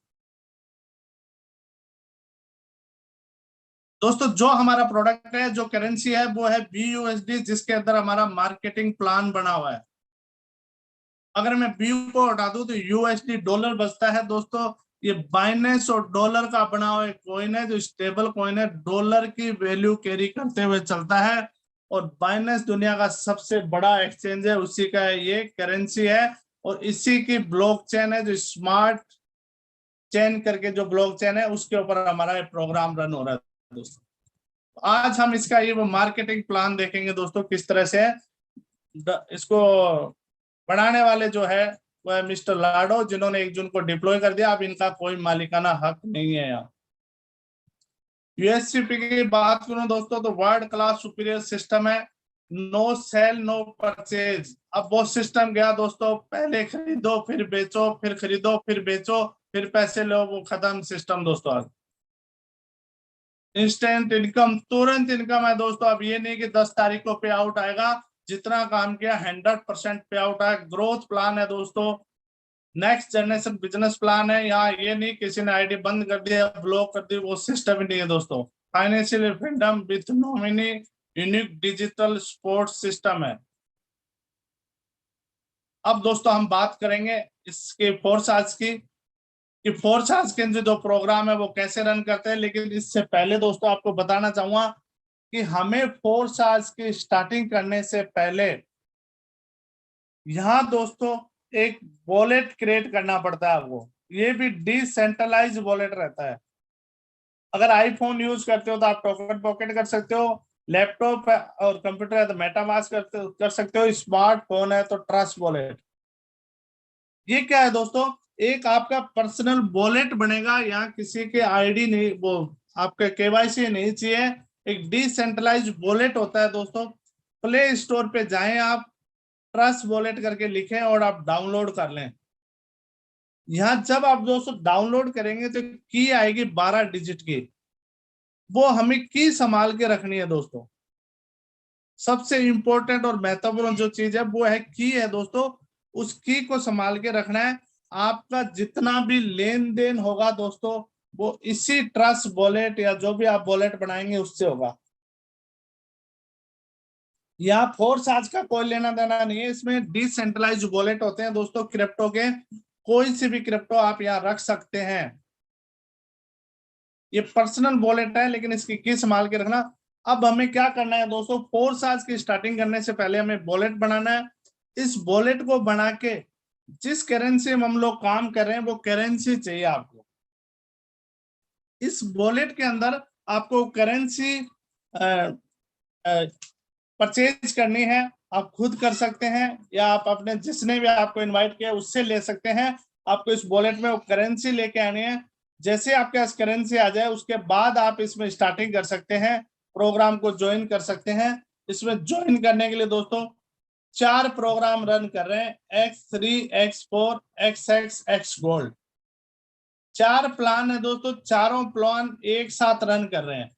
दोस्तों जो हमारा प्रोडक्ट है, जो करेंसी है, वो है BUSD, जिसके अंदर हमारा मार्केटिंग प्लान बना हुआ है। अगर मैं BU को हटा दूं तो USD डॉलर बचता है दोस्तों। ये बाइनेंस और डॉलर का बना हुआ एक कॉइन है जो स्टेबल कॉइन है, डॉलर की वैल्यू कैरी करते हुए चलता है। और बाइनेंस दुनिया का सबसे बड़ा एक्सचेंज है, उसी का ये करेंसी है और इसी की ब्लॉकचेन है, जो स्मार्ट चेन करके जो ब्लॉकचेन है उसके ऊपर हमारा प्रोग्राम रन हो रहा है दोस्तों। आज हम इसका ये वो मार्केटिंग प्लान देखेंगे दोस्तों, किस तरह से इसको बढ़ाने वाले जो है वो है मिस्टर लाडो, जिन्होंने 1 जून को डिप्लॉय कर दिया। अब इनका कोई मालिकाना हक नहीं है यहाँ। USCP की बात करूं दोस्तों तो वर्ल्ड क्लास सुपीरियर सिस्टम है, नो सेल नो परचेज। अब वो सिस्टम गया दोस्तों, पहले खरीदो फिर बेचो, फिर खरीदो फिर बेचो, फिर पैसे लो, वो खत्म सिस्टम दोस्तों। आज इंस्टेंट इनकम, तुरंत इनकम है दोस्तों। अब ये नहीं कि 10 तारीख को पे आउट आएगा, जितना काम किया 100% पे आउट है। ग्रोथ प्लान है दोस्तों, नेक्स्ट जनरेशन बिजनेस प्लान है। यहाँ ये नहीं किसी ने आईडी बंद कर दिया, ब्लॉक कर दी, वो सिस्टम ही नहीं है दोस्तों। Financial freedom with nominee, unique digital support system है। अब दोस्तों हम बात करेंगे इसके फोर्स आज की, कि फोर्स आज के जो प्रोग्राम है वो कैसे रन करते हैं। लेकिन इससे पहले दोस्तों आपको बताना चाहूंगा कि हमें फोर्स आज की स्टार्टिंग करने से पहले यहाँ दोस्तों एक वॉलेट क्रिएट करना पड़ता है आपको। ये भी डिसेंट्रलाइज वॉलेट रहता है। अगर आईफोन यूज करते हो तो आप टोकन पॉकेट कर सकते हो, लैपटॉप और कंप्यूटर है तो मेटामास्क कर सकते हो, स्मार्टफोन है तो ट्रस्ट वॉलेट। ये क्या है दोस्तों, एक आपका पर्सनल वॉलेट बनेगा। यहाँ किसी के आईडी नहीं, वो आपका KYC नहीं चाहिए। एक डिसेंट्रलाइज वॉलेट होता है दोस्तों। प्ले स्टोर पे जाएं आप, ट्रस्ट वॉलेट करके लिखें और आप डाउनलोड कर लें। यहाँ जब आप दोस्तों डाउनलोड करेंगे तो की आएगी 12 डिजिट की, वो हमें की संभाल के रखनी है दोस्तों। सबसे इंपॉर्टेंट और महत्वपूर्ण जो चीज है वो है की है दोस्तों। उस की को संभाल के रखना है। आपका जितना भी लेन देन होगा दोस्तों वो इसी ट्रस्ट वॉलेट या जो भी आप वॉलेट बनाएंगे उससे होगा। यहाँ फोर्स आज का कोई लेना देना नहीं है, इसमें डिसेंट्रलाइज वॉलेट होते हैं दोस्तों क्रिप्टो के। कोई सी भी क्रिप्टो आप यहाँ रख सकते हैं। ये पर्सनल वॉलेट है लेकिन इसकी की संभाल के रखना। अब हमें क्या करना है दोस्तों, फोर्स आज की स्टार्टिंग करने से पहले हमें वॉलेट बनाना है। इस वॉलेट को बना के जिस करेंसी में हम लोग काम कर रहे हैं वो करेंसी चाहिए आपको। इस वॉलेट के अंदर आपको करेंसी परचेज करनी है, आप खुद कर सकते हैं या आप अपने जिसने भी आपको इनवाइट किया उससे ले सकते हैं। आपको इस वॉलेट में वो करेंसी लेके आनी है। जैसे आपके पास करेंसी आ जाए उसके बाद आप इसमें स्टार्टिंग कर सकते हैं, प्रोग्राम को ज्वाइन कर सकते हैं। इसमें ज्वाइन करने के लिए दोस्तों 4 प्रोग्राम रन कर रहे हैं, X3, X4, XX, X gold. 4 plan है दोस्तों, चारों प्लान एक साथ रन कर रहे हैं।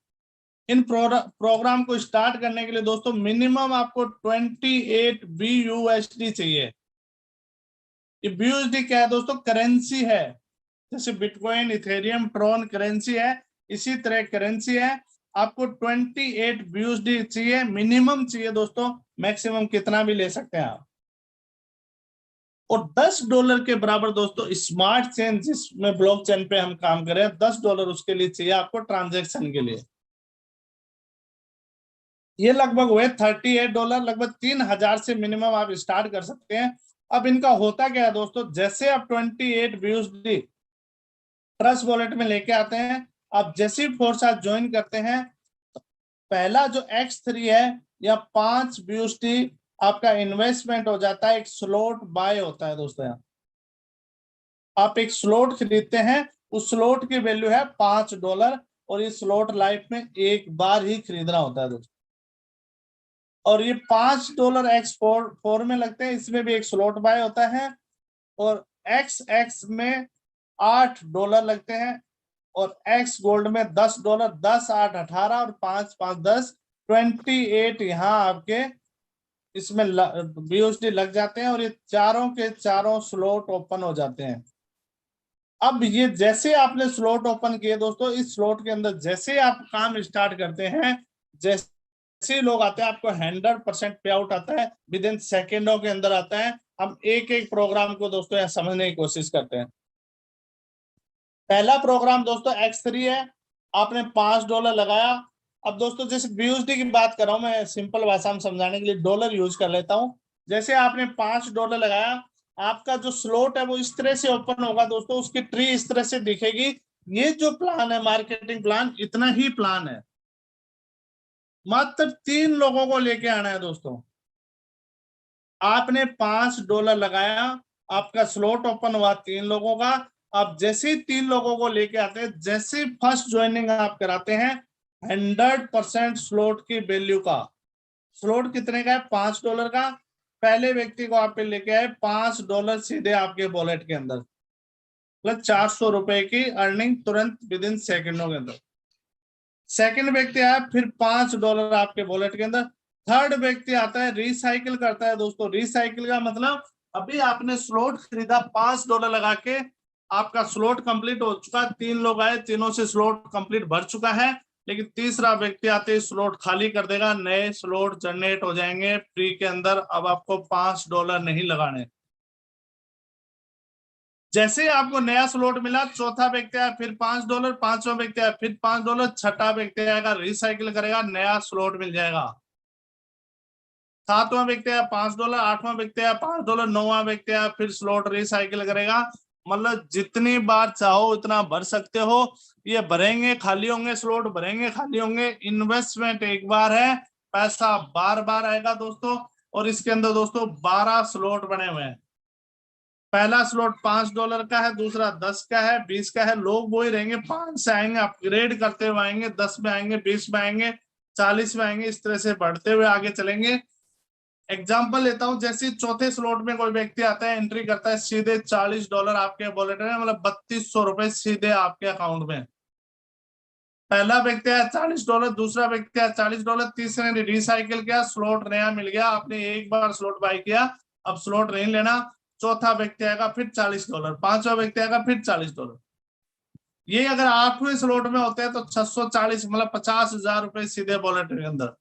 इन प्रोग्राम को स्टार्ट करने के लिए दोस्तों मिनिमम आपको 28 BUSD चाहिए। ये BUSD क्या है दोस्तों, करेंसी है। जैसे बिटकॉइन, इथेरियम, ट्रॉन करेंसी है, इसी तरह करेंसी है। आपको 28 BUSD चाहिए, मिनिमम चाहिए दोस्तों, मैक्सिमम कितना भी ले सकते हैं आप। और $10 के बराबर दोस्तों स्मार्ट चेन, जिसमें ब्लॉकचेन पे हम काम कर रहे हैं, $10 उसके लिए चाहिए आपको ट्रांजेक्शन के लिए। ये लगभग हुए $38, लगभग 3000 से मिनिमम आप स्टार्ट कर सकते हैं। अब इनका होता क्या है दोस्तों, जैसे आप 28 BUSD ट्रस्ट वॉलेट में लेके आते हैं, आप जैसे ही फोर्स आज ज्वाइन करते हैं तो पहला जो X3 है या 5 BUSD आपका इन्वेस्टमेंट हो जाता है। एक स्लॉट बाय होता है दोस्तों। यहाँ आप एक स्लॉट खरीदते हैं, उस स्लॉट की वैल्यू है $5 और ये स्लॉट लाइफ में एक बार ही खरीदना होता है दोस्तों। और ये $5 X4 में लगते हैं, इसमें भी एक स्लॉट बाय होता है। और XX में $8 लगते हैं और X गोल्ड में $10, 10, 8, 18 और 5, 5, 10, 28 यहाँ आपके इसमें BUSD लग जाते हैं और ये चारों के चारों स्लॉट ओपन हो जाते हैं। अब ये जैसे आपने स्लॉट ओपन किए दोस्तों, इस स्लॉट के अंदर जैसे आप काम स्टार्ट करते हैं, जैसे लोग आते हैं आपको 100% पे आउट आता है, विद इन सेकेंडों के अंदर आता है। हम एक एक प्रोग्राम को दोस्तों यहाँ समझने की कोशिश करते हैं। पहला प्रोग्राम दोस्तों X3 है, आपने $5 लगाया। अब दोस्तों जैसे BUSD की बात कर रहा हूं, मैं सिंपल भाषा में समझाने के लिए डॉलर यूज कर लेता हूं। जैसे आपने $5 लगाया, आपका जो स्लॉट है वो इस तरह से ओपन होगा दोस्तों, उसकी ट्री इस तरह से दिखेगी। ये जो प्लान है, मार्केटिंग प्लान, इतना ही प्लान है, मात्र 3 लोगों को लेके आना है दोस्तों। आपने $5 लगाया, आपका स्लॉट ओपन हुआ 3 लोगों का। अब जैसे ही 3 लोगों को लेके आते हैं, जैसे फर्स्ट ज्वाइनिंग आप कराते हैं, 100% स्लॉट की वैल्यू का, स्लॉट कितने का है, $5 का, पहले व्यक्ति को आप पे लेके आए, $5 सीधे आपके वॉलेट के अंदर, मतलब 400 रुपए की अर्निंग तुरंत विद इन सेकेंडों के अंदर। सेकंड व्यक्ति आया, फिर $5 आपके वॉलेट के अंदर। थर्ड व्यक्ति आता है, रिसाइकिल करता है दोस्तों। रिसाइकिल का मतलब अभी आपने स्लॉट खरीदा, $5 लगा के, आपका स्लॉट कंप्लीट हो चुका, 3 लोग आए, तीनों से स्लॉट कंप्लीट भर चुका है, लेकिन तीसरा व्यक्ति आते ही स्लॉट खाली कर देगा, नए स्लॉट जनरेट हो जाएंगे फ्री के अंदर। अब आपको $5 नहीं लगाने। जैसे ही आपको नया स्लॉट मिला, चौथा व्यक्ति आया, फिर $5, पांचवा व्यक्ति आया, फिर $5, छठा व्यक्ति आएगा, रिसाइकिल करेगा, नया स्लॉट मिल जाएगा। सातवां व्यक्ति आया, $5, आठवां व्यक्ति आया, $5, नौवां व्यक्ति आया, फिर स्लॉट रिसाइकिल करेगा। मतलब जितनी बार चाहो उतना भर सकते हो। ये भरेंगे खाली होंगे, स्लॉट भरेंगे खाली होंगे। इन्वेस्टमेंट एक बार है, पैसा बार बार आएगा दोस्तों। और इसके अंदर दोस्तों 12 स्लॉट बने हुए हैं। पहला स्लॉट $5 का है, दूसरा 10 का है, 20 का है। लोग वो ही रहेंगे, 5 से आएंगे, अपग्रेड करते हुए आएंगे, 10 में आएंगे, 20 में आएंगे, 40 में आएंगे, इस तरह से बढ़ते हुए आगे चलेंगे। एग्जाम्पल लेता हूं, जैसे चौथे स्लॉट में कोई व्यक्ति आता है, एंट्री करता है, सीधे $40 आपके वॉलेट में, मतलब 3200 रुपए सीधे आपके अकाउंट में। पहला व्यक्ति आया $40, दूसरा व्यक्ति आया $40, तीसरे ने रिसाइकिल किया, स्लॉट नया मिल गया, आपने एक बार स्लॉट बाय किया, अब स्लॉट नहीं लेना। चौथा व्यक्ति आएगा, फिर $40, पांचवा व्यक्ति आएगा, फिर $40। ये अगर 8वें स्लॉट में होते हैं तो 640, मतलब 50,000 रुपए सीधे वॉलेट के अंदर।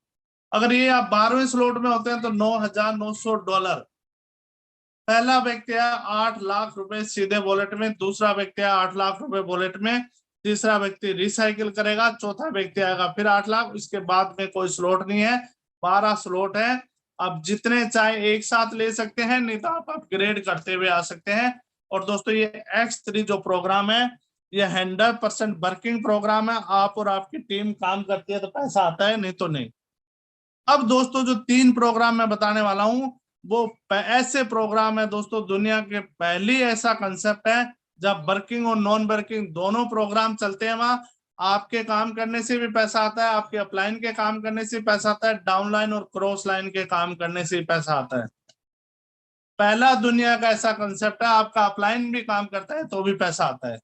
अगर ये आप 12वें स्लॉट में होते हैं तो $9,900। पहला व्यक्ति आया 8 लाख रुपए सीधे वॉलेट में, दूसरा व्यक्ति आया 8 लाख रुपए वॉलेट में, तीसरा व्यक्ति रिसाइकिल करेगा, चौथा व्यक्ति आएगा फिर 8 लाख। इसके बाद में कोई स्लॉट नहीं है, 12 स्लॉट है। अब जितने चाहे एक साथ ले सकते हैं, नहीं तो आप अपग्रेड करते हुए आ सकते हैं। और दोस्तों ये X3 जो प्रोग्राम है, ये 100% वर्किंग प्रोग्राम है। आप और आपकी टीम काम करती है तो पैसा आता है, नहीं तो नहीं। अब दोस्तों जो 3 प्रोग्राम मैं बताने वाला हूं, वो ऐसे प्रोग्राम है दोस्तों, दुनिया के पहली ऐसा कंसेप्ट है जब वर्किंग और नॉन वर्किंग दोनों प्रोग्राम चलते हैं। वहां आपके काम करने से भी पैसा आता है, आपके अपलाइन के काम करने से पैसा आता है, डाउनलाइन और क्रॉस लाइन के काम करने से पैसा आता है। पहला दुनिया का ऐसा कंसेप्ट है, आपका अपलाइन भी काम करता है तो भी पैसा आता है।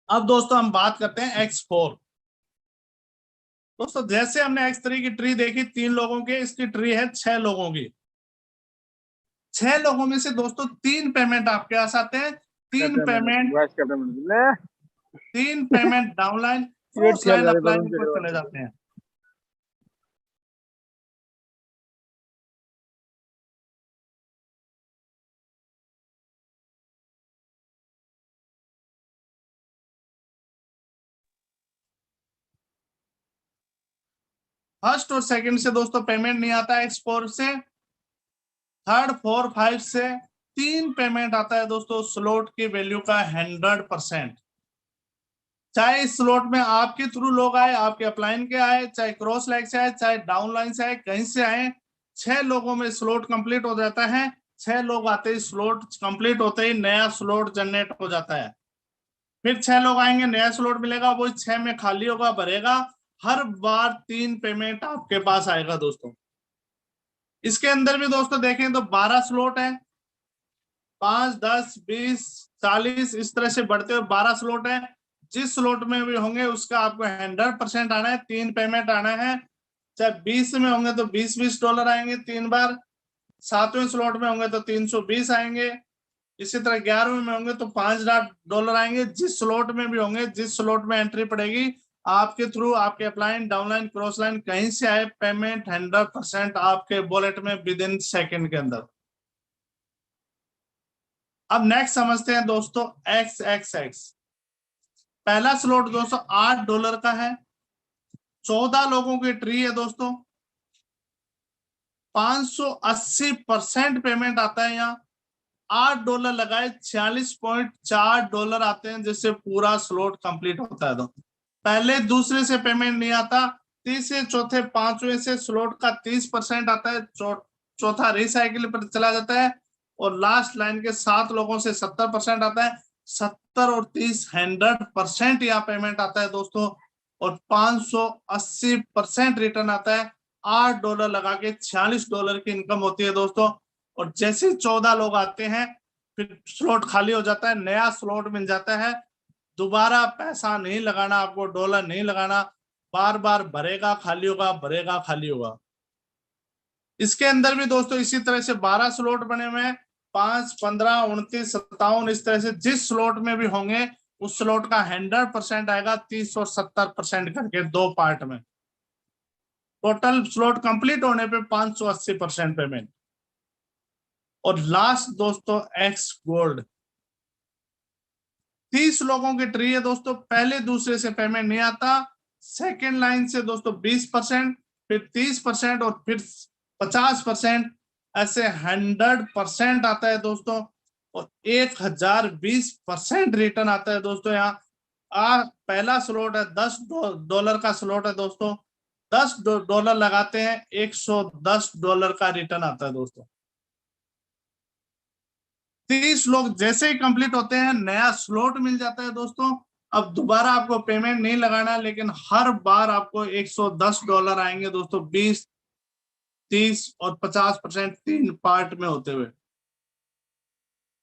अब दोस्तों हम बात करते हैं X4। दोस्तों जैसे हमने X3 की ट्री देखी 3 लोगों की, इसकी ट्री है 6 लोगों की। 6 लोगों में से दोस्तों 3 पेमेंट आपके पास आते हैं, 3 payment downline, cross line, upline को चले जाते हैं। फर्स्ट और सेकंड से दोस्तों पेमेंट नहीं आता है X4 से। थर्ड, 4, 5 से 3 पेमेंट आता है दोस्तों, स्लॉट की वैल्यू का 100%। चाहे इस स्लॉट में आपके थ्रू लोग आए, आपके अपलाइन के आए, चाहे क्रॉस लाइन से आए, चाहे डाउन लाइन से आए, कहीं से आए, 6 लोगों में स्लॉट कंप्लीट हो जाता है। 6 लोग आते ही, स्लॉट कंप्लीट होते ही नया स्लॉट जनरेट हो जाता है। फिर 6 लोग आएंगे, नया स्लॉट मिलेगा, वो 6 में खाली होगा, भरेगा। हर बार 3 पेमेंट आपके पास आएगा दोस्तों। इसके अंदर भी दोस्तों देखें तो 12 स्लॉट है, 5, 10, 20, 40, इस तरह से बढ़ते हुए 12 स्लॉट है। जिस स्लॉट में भी होंगे उसका आपको 100% आना है, 3 पेमेंट आना है। चाहे 20 में होंगे तो $20 आएंगे 3 बार। 7वें स्लॉट में होंगे तो 320 आएंगे। इसी तरह 11वें में होंगे तो $5 आएंगे। जिस स्लॉट में भी होंगे, जिस स्लॉट में एंट्री पड़ेगी, आपके थ्रू, आपके अपलाइन, डाउनलाइन, क्रॉस लाइन कहीं से आए, पेमेंट 100% आपके वॉलेट में विद इन सेकेंड के अंदर। अब नेक्स्ट समझते हैं दोस्तों XXX। पहला स्लॉट दोस्तों $8 का है, 14 लोगों की ट्री है दोस्तों, 580% पेमेंट आता है यहाँ। $8 लगाए, $46.4 आते हैं, जिससे पूरा स्लॉट कंप्लीट होता है। दोस्तों पहले दूसरे से पेमेंट नहीं आता, तीसरे चौथे पांचवें से स्लॉट का 30% आता है, चौथा रिसाइकिल पर चला जाता है, और लास्ट लाइन के 7 लोगों से 70% आता है। 70 और 30 100% यहाँ पेमेंट आता है दोस्तों, और 580% रिटर्न आता है। $8 लगा के $46 की इनकम होती है दोस्तों। और जैसे 14 लोग आते हैं फिर स्लॉट खाली हो जाता है, नया स्लॉट मिल जाता है। दोबारा पैसा नहीं लगाना, आपको डॉलर नहीं लगाना, बार बार भरेगा खाली होगा, भरेगा खाली होगा। इसके अंदर भी दोस्तों इसी तरह से 12 स्लॉट बने हुए हैं, 5, 15, 29, 57, इस तरह से जिस स्लॉट में भी होंगे उस स्लॉट का 100% आएगा, 30 और 70% करके 2 पार्ट में। टोटल स्लॉट कंप्लीट होने पे 580% पेमेंट। और लास्ट दोस्तों एक्स गोल्ड, 30 लोगों की ट्री है दोस्तों, पहले दूसरे से पेमेंट नहीं आता, सेकेंड लाइन से दोस्तों 20%, फिर 30% और फिर 50%, ऐसे 100% आता है दोस्तों। और 1020% रिटर्न आता है दोस्तों। यहाँ पहला स्लॉट है $10 का स्लॉट है दोस्तों, $10 लगाते हैं, $110 का रिटर्न आता है दोस्तों। 30 लोग जैसे ही कंप्लीट होते हैं नया स्लॉट मिल जाता है दोस्तों। अब दोबारा आपको पेमेंट नहीं लगाना, लेकिन हर बार आपको $110 आएंगे दोस्तों, 20, 30 और 50% 3 पार्ट में होते हुए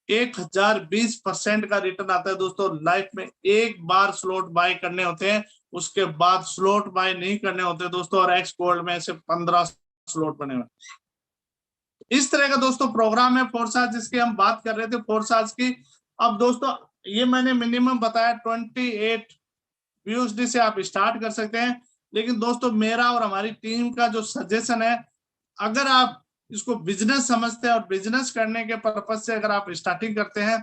1020% का रिटर्न आता है दोस्तों। लाइफ में एक बार स्लॉट बाय करने होते हैं, उसके बाद स्लॉट बाय नहीं करने होते दोस्तों। और एक्स गोल्ड में ऐसे 15 स्लॉट बने हुए, इस तरह का दोस्तों प्रोग्राम है फोर्साज, जिसकी हम बात कर रहे थे फोर्साज की। अब दोस्तों ये मैंने मिनिमम बताया 28 USD से आप स्टार्ट कर सकते हैं। लेकिन दोस्तों मेरा और हमारी टीम का जो सजेशन है, अगर आप इसको बिजनेस समझते हैं और बिजनेस करने के पर्पज से अगर आप स्टार्टिंग करते हैं,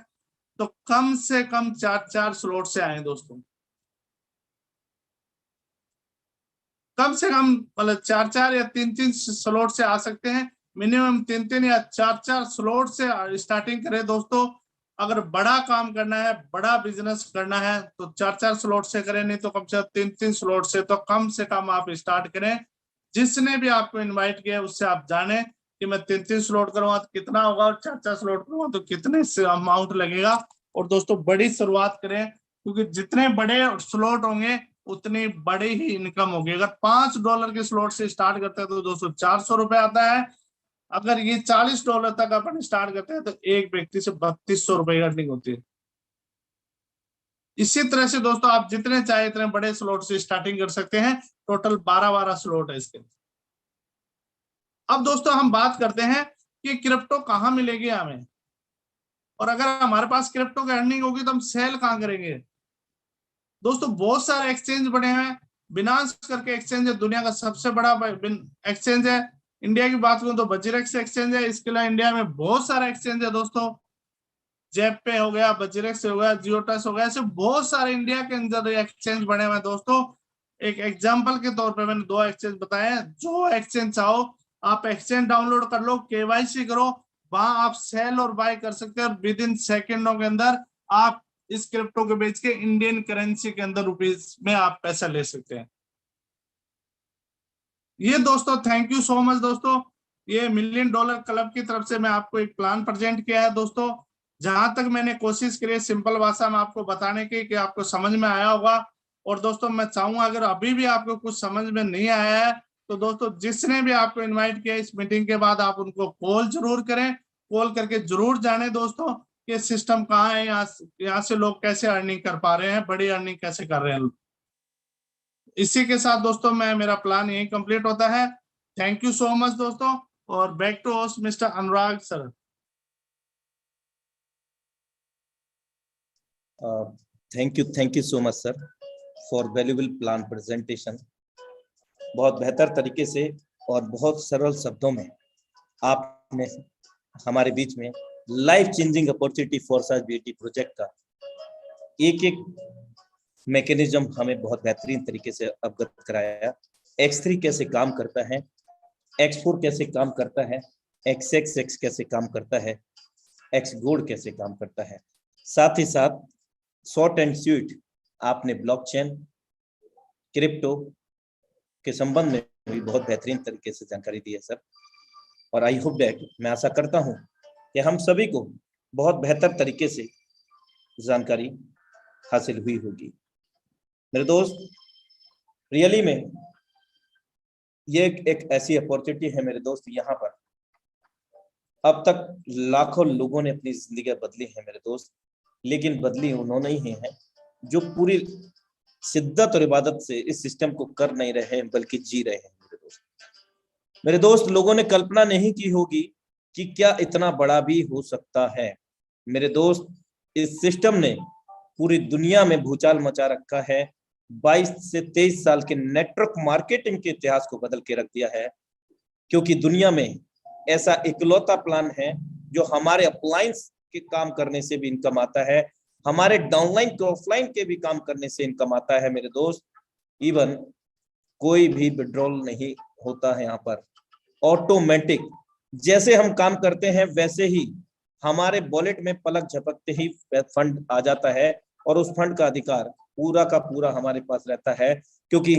तो कम से कम 4 स्लॉट से आए दोस्तों। कम से कम मतलब 4 या 3 स्लॉट से आ सकते हैं। मिनिमम 3 या 4 स्लॉट से स्टार्टिंग करें दोस्तों। अगर बड़ा काम करना है, बड़ा बिजनेस करना है, तो 4 स्लॉट से करें, नहीं तो कम से कम 3 स्लॉट से, तो कम से कम आप स्टार्ट करें। जिसने भी आपको इनवाइट किया उससे आप जाने कि मैं 3 स्लॉट करूंगा तो कितना होगा, और 4 स्लॉट करूंगा तो कितने से अमाउंट लगेगा। और दोस्तों बड़ी शुरुआत करें, क्योंकि जितने बड़े स्लॉट होंगे उतनी बड़ी ही इनकम होगी। अगर $5 के स्लॉट से स्टार्ट करते हैं तो दोस्तों $400 आता है। अगर ये $40 तक अपन स्टार्ट करते हैं तो एक व्यक्ति से $3200 अर्निंग होती है। इसी तरह से दोस्तों आप जितने चाहे इतने बड़े स्लॉट से स्टार्टिंग कर सकते हैं। टोटल 12 स्लॉट है इसके। अब दोस्तों हम बात करते हैं कि क्रिप्टो कहाँ मिलेगी हमें, और अगर हमारे पास क्रिप्टो की अर्निंग होगी तो हम सेल कहाँ करेंगे। दोस्तों बहुत सारे एक्सचेंज बने हैं। बिनांस करके एक्सचेंज है, दुनिया का सबसे बड़ा एक्सचेंज है। इंडिया की बात करूं तो बजरेक्स एक्सचेंज है। इसके अलावा इंडिया में बहुत सारे एक्सचेंज है दोस्तों, जेपे हो गया, बजरेक्स हो गया, जियोटस हो गया, ऐसे बहुत सारे इंडिया के अंदर एक्सचेंज बने हुए हैं दोस्तों। एक एग्जांपल के तौर पे मैंने 2 एक्सचेंज बताए हैं। जो एक्सचेंज चाहो आप एक्सचेंज डाउनलोड कर लो, केवाईसी करो, वहां आप सेल और बाय कर सकते हैं, और विद इन सेकेंडों के अंदर आप इस क्रिप्टो को बेच के इंडियन करेंसी के अंदर रुपीज में आप पैसा ले सकते हैं। ये दोस्तों थैंक यू सो मच दोस्तों। ये $1 मिलियन क्लब की तरफ से मैं आपको एक प्लान प्रेजेंट किया है दोस्तों। जहां तक मैंने कोशिश करी सिंपल भाषा में आपको बताने की कि आपको समझ में आया होगा। और दोस्तों मैं चाहूंगा अगर अभी भी आपको कुछ समझ में नहीं आया है तो दोस्तों जिसने भी आपको इनवाइट किया इस मीटिंग के बाद आप उनको कॉल जरूर करें। कॉल करके जरूर जाने दोस्तों कि सिस्टम कहाँ है, यहाँ से लोग कैसे अर्निंग कर पा रहे हैं, बड़ी अर्निंग कैसे कर रहे हैं। इसी के साथ दोस्तों मैं मेरा प्लान यही कंप्लीट होता है। थैंक यू सो मच दोस्तों। और back to host mister Anurag sir. Thank you so much sir. For valuable plan presentation. बहुत बेहतर तरीके से और बहुत सरल शब्दों में आपने हमारे बीच में life changing opportunity Forsage beauty project का एक एक मैकेनिज्म हमें बहुत बेहतरीन तरीके से अवगत कराया। X3 कैसे काम करता है, X4 कैसे काम करता है, XXX कैसे काम करता है, Xgold कैसे काम करता है। साथ ही साथ शॉर्ट एंड स्वीट आपने ब्लॉकचेन क्रिप्टो के संबंध में भी बहुत बेहतरीन तरीके से जानकारी दी है सर। और आई होप दैट, मैं आशा करता हूं कि हम सभी को बहुत बेहतर तरीके से जानकारी हासिल हुई होगी। मेरे दोस्त, रियली में ये एक ऐसी अपॉर्चुनिटी है मेरे दोस्त, यहाँ पर अब तक लाखों लोगों ने अपनी जिंदगी बदली है मेरे दोस्त, लेकिन बदली उन्होंने ही है जो पूरी शिद्दत और इबादत से इस सिस्टम को कर नहीं रहे हैं बल्कि जी रहे हैं मेरे दोस्त। मेरे दोस्त, लोगों ने कल्पना नहीं की होगी कि क्या इतना बड़ा भी हो सकता है। मेरे दोस्त, इस सिस्टम ने पूरी दुनिया में भूचाल मचा रखा है। 22 से 23 साल के नेटवर्क मार्केटिंग के इतिहास को बदल के रख दिया है, क्योंकि दुनिया में ऐसा इकलौता प्लान है जो हमारे अप्लायंस के काम करने से भी इनकम आता है, हमारे डाउनलाइन के ऑफलाइन के भी काम करने से इनकम आता है मेरे दोस्त। इवन कोई भी विड्रॉल नहीं होता है यहाँ पर, ऑटोमेटिक जैसे हम काम करते हैं वैसे ही हमारे वॉलेट में पलक झपकते ही फंड आ जाता है और उस फंड का अधिकार पूरा का पूरा हमारे पास रहता है, क्योंकि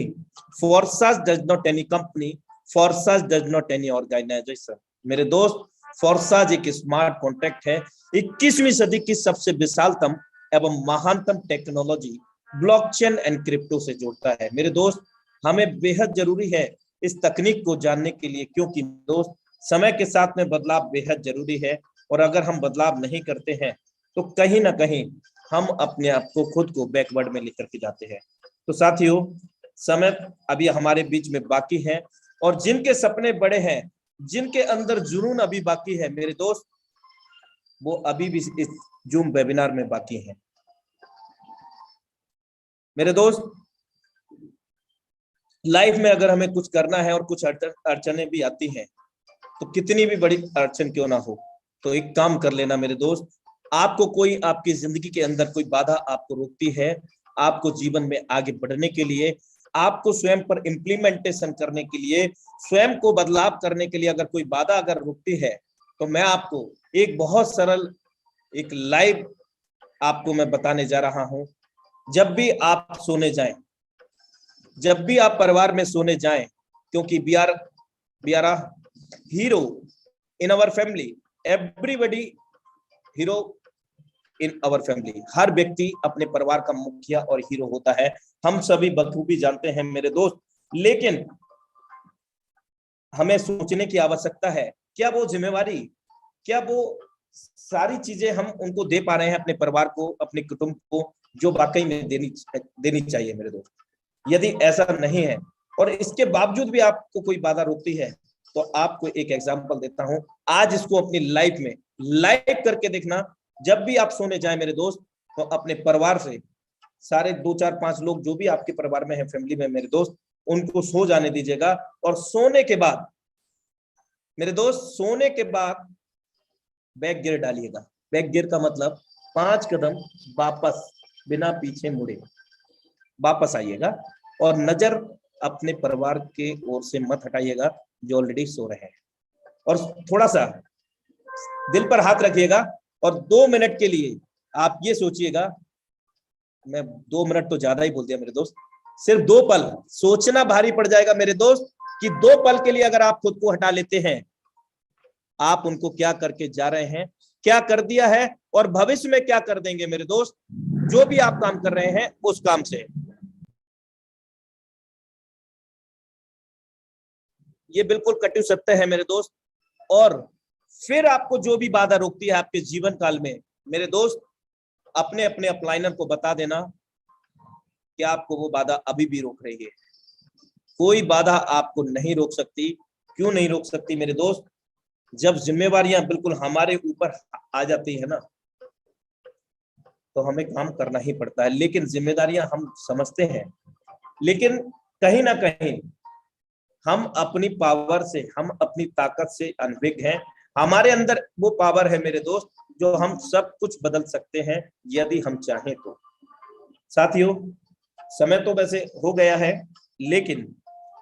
Forsage does not any company, Forsage does not any organisation. मेरे दोस्त, फोर्साज एक स्मार्ट कॉन्ट्रैक्ट है। 21वीं सदी की सबसे विशालतम एवं महानतम टेक्नोलॉजी ब्लॉकचेन एंड क्रिप्टो से जोड़ता है। मेरे दोस्त, हमें बेहद जरूरी है इस तकनीक को जानने के लिए, क्योंकि दोस्त समय के साथ में बदलाव बेहद जरूरी है, और अगर हम बदलाव नहीं करते हैं तो कहीं ना कहीं हम अपने आप को खुद को बैकवर्ड में लेकर के जाते हैं। तो साथियों, समय अभी हमारे बीच में बाकी है, और जिनके सपने बड़े हैं, जिनके अंदर जुनून अभी बाकी है मेरे दोस्त, वो अभी भी इस जूम वेबिनार में बाकी हैं। मेरे दोस्त, लाइफ में अगर हमें कुछ करना है और कुछ अड़चने भी आती हैं, तो कितनी भी बड़ी अड़चन क्यों ना हो, तो एक काम कर लेना मेरे दोस्त, आपको कोई आपकी जिंदगी के अंदर कोई बाधा आपको रोकती है, आपको जीवन में आगे बढ़ने के लिए, आपको स्वयं पर इम्प्लीमेंटेशन करने के लिए, स्वयं को बदलाव करने के लिए अगर कोई बाधा अगर रोकती है, तो मैं आपको एक बहुत सरल एक लाइव आपको मैं बताने जा रहा हूं। जब भी आप सोने जाएं, जब भी आप परिवार में सोने जाएं, क्योंकि we are a hero in our family, everybody hero in our family. हर व्यक्ति अपने परिवार का मुखिया और हीरो होता है, हम सभी बखूबी जानते हैं मेरे दोस्त। लेकिन हमें सोचने की आवश्यकता है, क्या वो जिम्मेवारी, क्या वो सारी चीजें हम उनको दे पा रहे हैं अपने परिवार को, अपने कुटुंब को, जो वाकई में देनी चाहिए मेरे दोस्त। यदि ऐसा नहीं है और इसके बावजूद भी आपको कोई बाधा रोकती है, तो आपको एक एग्जांपल देता हूं, आज इसको अपनी लाइफ में लाइव करके देखना। जब भी आप सोने जाए मेरे दोस्त, तो अपने परिवार से सारे 2 4 5 लोग जो भी आपके परिवार में है, फैमिली में मेरे दोस्त, उनको सो जाने दीजिएगा। और सोने के बाद मेरे दोस्त, सोने के बाद बैक गियर डालिएगा। बैक गियर का मतलब 5 कदम वापस बिना पीछे मुड़े वापस आइएगा, और नजर अपने परिवार के ओर से मत हटाइएगा जो ऑलरेडी सो रहे हैं, और थोड़ा सा दिल पर हाथ रखिएगा और 2 मिनट के लिए आप ये सोचिएगा, मैं 2 मिनट तो ज्यादा ही बोल दिया मेरे दोस्त, सिर्फ 2 पल सोचना भारी पड़ जाएगा मेरे दोस्त, कि 2 पल के लिए अगर आप खुद को हटा लेते हैं, आप उनको क्या करके जा रहे हैं, क्या कर दिया है और भविष्य में क्या कर देंगे मेरे दोस्त, जो भी आप काम कर रहे हैं उस काम से। ये बिल्कुल कटु सत्य है मेरे दोस्त। और फिर आपको जो भी बाधा रोकती है आपके जीवन काल में मेरे दोस्त, अपने अपने अपलाइनर को बता देना कि आपको वो बाधा अभी भी रोक रही है। कोई बाधा आपको नहीं रोक सकती। क्यों नहीं रोक सकती मेरे दोस्त? जब जिम्मेवारियां बिल्कुल हमारे ऊपर आ जाती है ना, तो हमें काम करना ही पड़ता है, लेकिन जिम्मेदारियां हम समझते हैं, लेकिन कहीं ना कहीं हम अपनी पावर से, हम अपनी ताकत से अनभिज्ञ हैं। हमारे अंदर वो पावर है मेरे दोस्त, जो हम सब कुछ बदल सकते हैं यदि हम चाहें तो। साथियों, समय तो वैसे हो गया है, लेकिन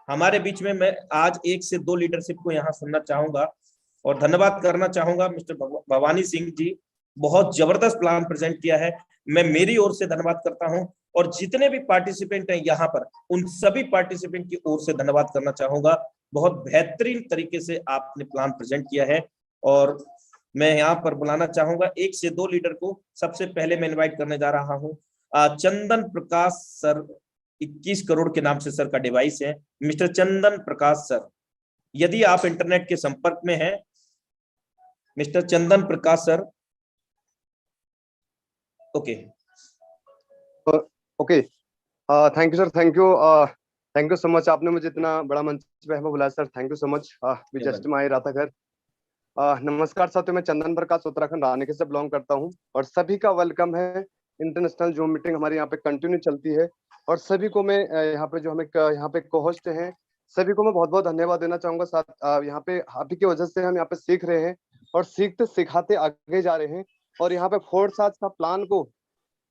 हमारे बीच में मैं आज 1 से 2 लीडरशिप को यहाँ सुनना चाहूंगा और धन्यवाद करना चाहूंगा मिस्टर भवानी सिंह जी। बहुत जबरदस्त प्लान प्रेजेंट किया है, मैं मेरी ओर से धन्यवाद करता हूं, और जितने भी पार्टिसिपेंट हैं यहाँ पर, उन सभी पार्टिसिपेंट की ओर से धन्यवाद करना चाहूंगा। बहुत बेहतरीन तरीके से आपने प्लान प्रेजेंट किया है, और मैं यहाँ पर बुलाना चाहूंगा 1 से 2 लीडर को। सबसे पहले मैं इन्वाइट करने जा रहा हूँ चंदन प्रकाश सर, 21 करोड़ के नाम से सर का डिवाइस है। मिस्टर चंदन प्रकाश सर, यदि आप इंटरनेट के संपर्क में हैं, mister Chandan Prakash sir. Okay okay, thank you sir, thank you so much. आपने मुझे इतना बड़ा मंच पे हमें बुलाया sir, thank you so much. We just my राता घर। नमस्कार साथियों, मैं चंदन प्रकाश उत्तराखंड रानीखेत से बिलोंग करता हूं, और सभी का वेलकम है। इंटरनेशनल जूम मीटिंग हमारी यहाँ पे कंटिन्यू चलती है, और सभी को मैं यहाँ पे जो हमें यहाँ पे को होस्ट हैं, सभी को मैं बहुत बहुत धन्यवाद देना चाहूंगा। साथ यहाँ पे आप ही की वजह से हम यहाँ पे सीख रहे हैं, और सीखते सिखाते आगे जा रहे हैं। और यहाँ पे 4 साल का प्लान को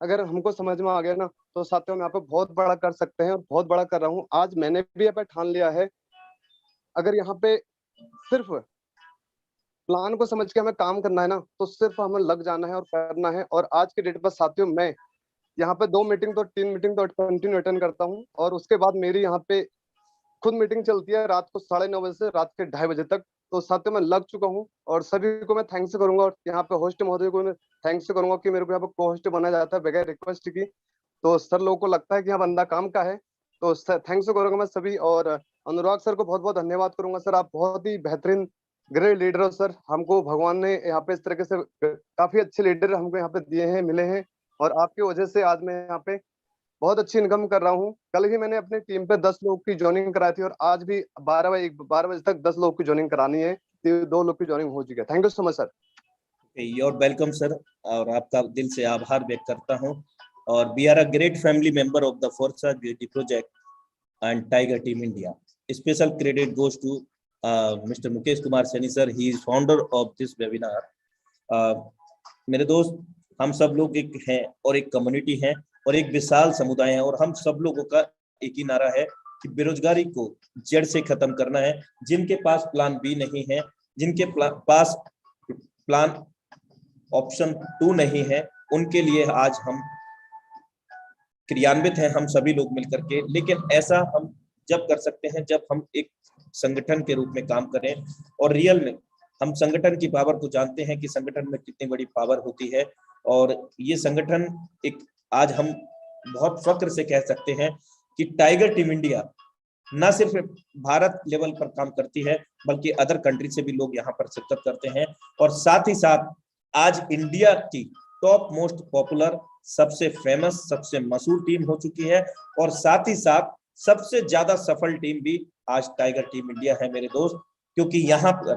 अगर हमको समझ में आ गया ना, तो साथियों हम यहाँ पे बहुत बड़ा कर सकते हैं, और बहुत बड़ा कर रहा हूँ। आज मैंने भी यहाँ पे ठान लिया है, अगर यहाँ पे सिर्फ प्लान को समझ के हमें काम करना है ना, तो सिर्फ हमें लग जाना है और करना है। और आज के डेट पर साथियों, मैं यहाँ पे 2 मीटिंग तो 3 मीटिंग तो कंटिन्यू अटेंड करता हूँ, और उसके बाद मेरी यहाँ पे खुद मीटिंग चलती है रात को 9:30 बजे से रात के 2:30 बजे तक। तो साथियों मैं लग चुका हूँ, और सभी को मैं थैंक्स करूंगा, और यहाँ पे होस्ट महोदय को मैं थैंक्स करूंगा कि मेरे को यहाँ पे को होस्ट बनाया जाता है बगैर रिक्वेस्ट की। तो सर लोगों को लगता है कि यहाँ बंदा काम का है, तो थैंक्स करूंगा मैं सभी। और अनुराग सर को बहुत बहुत धन्यवाद करूंगा। सर आप बहुत ही बेहतरीन ग्रेट लीडर हो सर, हमको भगवान ने यहाँ पे इस तरीके से काफी अच्छे लीडर हमको यहाँ पे दिए हैं, मिले हैं, और आपकी वजह से आज मैं यहाँ पे बहुत अच्छी इनकम कर रहा हूँ। कल ही मैंने अपनी टीम पे 10 लोग की ज्वाइनिंग कराई थी, और आज भी 12 बजे तक 10 लोग की ज्वाइनिंग करानी है, 2 लोग की ज्वाइनिंग हो चुकी है। Thank you so much sir. Your welcome sir, और आपका दिल से आभार व्यक्त करता हूं। और we are a great family member of the Forsage beauty project and tiger team India. Special credit goes to mister Mukesh Kumar Saini sir, he is founder of this webinar. मेरे दोस्त, हम सब लोग एक हैं, और एक कम्युनिटी है, और एक विशाल समुदाय है, और हम सब लोगों का एक ही नारा है कि बेरोजगारी को जड़ से खत्म करना है। जिनके पास प्लान बी नहीं है, जिनके पास प्लान ऑप्शन 2 नहीं है, उनके लिए आज हम क्रियान्वित हैं, हम सभी लोग मिलकर के। लेकिन ऐसा हम जब कर सकते हैं जब हम एक संगठन के रूप में काम करें, और रियल में हम संगठन की पावर को जानते हैं कि संगठन में कितनी बड़ी पावर होती है। और ये संगठन एक, आज हम बहुत फक्र से कह सकते हैं कि टाइगर टीम इंडिया न सिर्फ भारत लेवल पर काम करती है, बल्कि अदर कंट्री से भी लोग यहाँ पर शिरकत करते हैं। और साथ ही साथ आज इंडिया की टॉप मोस्ट पॉपुलर, सबसे फेमस, सबसे मशहूर टीम हो चुकी है, और साथ ही साथ सबसे ज्यादा सफल टीम भी आज टाइगर टीम इंडिया है मेरे दोस्त। क्योंकि यहाँ पर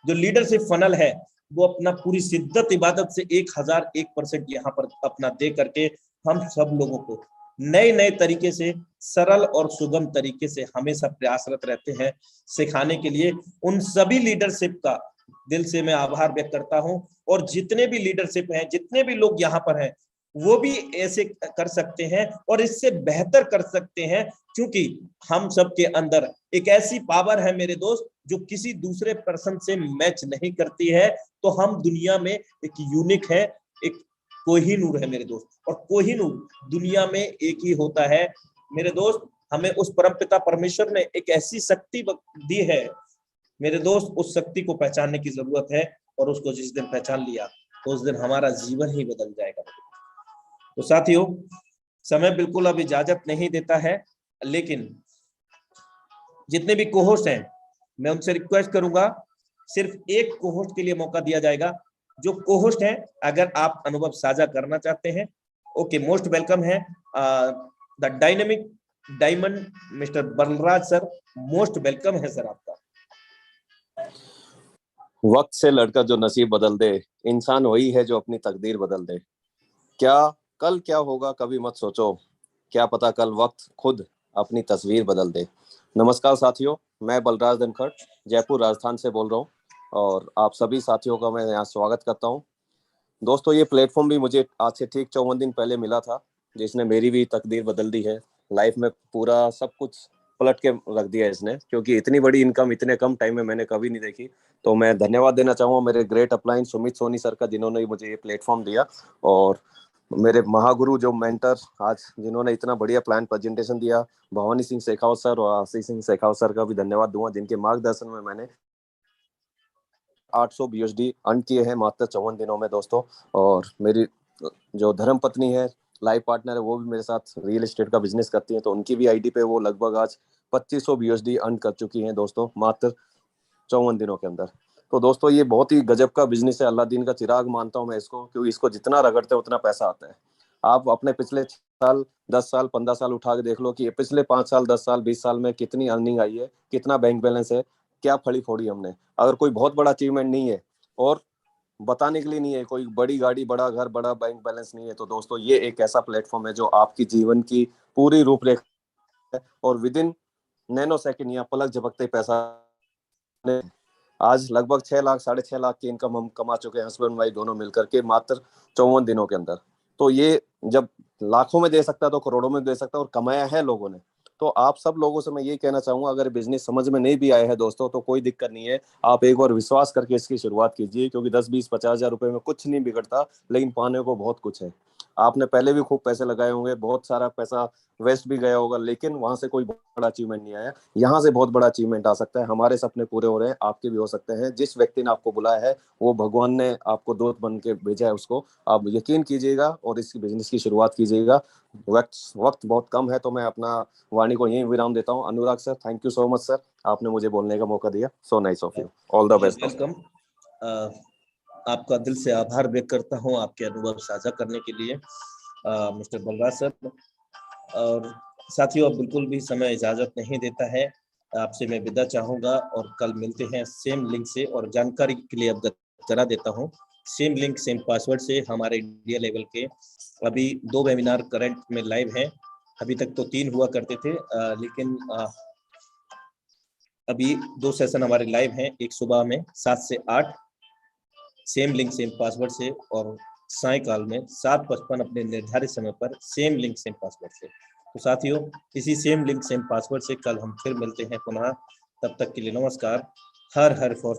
जो लीडरशिप फनल है, वो अपना पूरी शिद्दत इबादत से 1001% यहाँ पर अपना दे करके हम सब लोगों को नए नए तरीके से, सरल और सुगम तरीके से हमेशा प्रयासरत रहते हैं सिखाने के लिए। उन सभी लीडरशिप का दिल से मैं आभार व्यक्त करता हूं। और जितने भी लीडरशिप हैं, जितने भी लोग यहाँ पर हैं, वो भी ऐसे कर सकते हैं और इससे बेहतर कर सकते हैं, क्योंकि हम सबके अंदर एक ऐसी पावर है मेरे दोस्त, जो किसी दूसरे पर्सन से मैच नहीं करती है। तो हम दुनिया में एक यूनिक है, एक कोहिनूर है मेरे दोस्त, और कोहिनूर दुनिया में एक ही होता है मेरे दोस्त। हमें उस परमपिता परमेश्वर ने एक ऐसी शक्ति दी है मेरे दोस्त, उस शक्ति को पहचानने की जरूरत है, और उसको जिस दिन पहचान लिया, तो उस दिन हमारा जीवन ही बदल जाएगा। तो साथियों, समय बिल्कुल अब इजाजत नहीं देता है, लेकिन जितने भी कोहोस्ट हैं, मैं उनसे रिक्वेस्ट करूंगा, सिर्फ एक कोहोस्ट के लिए मौका दिया जाएगा। जो कोहोस्ट हैं, अगर आप अनुभव साझा करना चाहते हैं, ओके, मोस्ट वेलकम है the dynamic diamond mister Balraj sir, most welcome है सर आपका। वक्त से लड़कर जो नसीब बदल दे, इंसान वही है जो अपनी तकदीर बदल दे। क्या कल क्या होगा कभी मत सोचो, क्या पता कल वक्त खुद अपनी तस्वीर बदल दे। नमस्कार साथियों, मैं बलराज धनखड़ जयपुर राजस्थान से बोल रहा हूँ और आप सभी साथियों का मैं यहाँ स्वागत करता हूँ। दोस्तों, ये प्लेटफॉर्म भी मुझे आज से ठीक 54 दिन पहले मिला था, जिसने मेरी भी तकदीर बदल दी है। लाइफ में पूरा सब कुछ पलट के रख दिया इसने, क्योंकि इतनी बड़ी इनकम इतने कम टाइम में मैंने कभी नहीं देखी। तो मैं धन्यवाद देना चाहूँगा मेरे great upline Sumit Soni sir का, जिन्होंने मुझे ये प्लेटफॉर्म दिया, और मेरे महागुरु जो मेंटर आज जिन्होंने इतना बढ़िया प्लान प्रेजेंटेशन दिया, भवानी सिंह शेखावत सर और आशीष सिंह शेखावत सर का भी धन्यवाद दूंगा, जिनके मार्गदर्शन में मैंने 800 BUSD अर्न किए हैं मात्र 54 दिनों में दोस्तों। और मेरी जो धर्म पत्नी है, लाइफ पार्टनर है, वो भी मेरे साथ रियल एस्टेट का बिजनेस करती है, तो उनकी भी आईडी पे वो लगभग आज 2500 BUSD अर्न कर चुकी हैं दोस्तों, मात्र 54 दिनों के अंदर। तो दोस्तों, ये बहुत ही गजब का बिजनेस है, अल्लाह दीन का चिराग मानता हूं मैं इसको, क्योंकि इसको जितना रगड़ते हैं उतना पैसा आता है। आप अपने पिछले 6 साल 10 साल 15 साल उठा के देख लो कि पिछले 5 साल 10 साल 20 साल में कितनी अर्निंग आई है, कितना बैंक बैलेंस है, क्या फड़ी फोड़ी हमने। अगर कोई बहुत बड़ा अचीवमेंट नहीं है और बताने के लिए नहीं है, कोई बड़ी गाड़ी, बड़ा घर, बड़ा बैंक बैलेंस नहीं है, तो दोस्तों ये एक ऐसा प्लेटफॉर्म है जो आपकी जीवन की पूरी रूपरेखा है, और विद इन नैनो सेकंड या पलक झपकते पैसा। आज लगभग 6 लाख 6.5 लाख की इनकम हम कमा चुके हैं, हस्बैंड वाइफ दोनों मिलकर के, मात्र 54 दिनों के अंदर। तो ये जब लाखों में दे सकता है तो करोड़ों में दे सकता है, और कमाया है लोगों ने। तो आप सब लोगों से मैं ये कहना चाहूंगा, अगर बिजनेस समझ में नहीं भी आया है दोस्तों, तो कोई दिक्कत नहीं है, आप एक बार विश्वास करके इसकी शुरुआत कीजिए, क्योंकि 10-20-50 हज़ार रुपए में कुछ नहीं बिगड़ता, लेकिन पाने को बहुत कुछ है। आपने पहले भी खूब पैसे लगाए होंगे, बहुत सारा पैसा वेस्ट भी गया होगा, लेकिन वहां से कोई बड़ा अचीवमेंट नहीं आया। यहाँ से बहुत बड़ा अचीवमेंट आ सकता है। हमारे सपने पूरे हो रहे हैं, आपके भी हो सकते हैं। जिस व्यक्ति ने आपको बुलाया है, वो भगवान ने आपको दोस्त बन के भेजा है, उसको आप यकीन कीजिएगा और इस बिजनेस की शुरुआत कीजिएगा। वक्त बहुत कम है, तो मैं अपना वाणी को यहीं विराम देता हूँ। Anurag sir, thank you so much sir, आपने मुझे बोलने का मौका दिया। So nice of you, all the best. Welcome. आपका दिल से आभार व्यक्त करता हूं आपके अनुभव साझा करने के लिए मिस्टर बलराज सर। और साथियों, अब बिल्कुल भी समय इजाजत नहीं देता है, आपसे मैं विदा चाहूंगा और कल मिलते हैं सेम लिंक से। और जानकारी के लिए अवगत करा देता हूं, सेम लिंक सेम पासवर्ड से हमारे इंडिया लेवल के अभी 2 वेबिनार करंट में लाइव हैं। अभी तक तो 3 हुआ करते थे, लेकिन अभी 2 सेशन हमारे लाइव हैं, एक सुबह में 7 से 8 सेम लिंक सेम पासवर्ड से, और सायकाल में 7:55 अपने निर्धारित समय पर सेम लिंक सेम पासवर्ड से। तो साथियों, इसी सेम लिंक सेम पासवर्ड से कल हम फिर मिलते हैं पुनः। तब तक के लिए नमस्कार। हर हर फॉर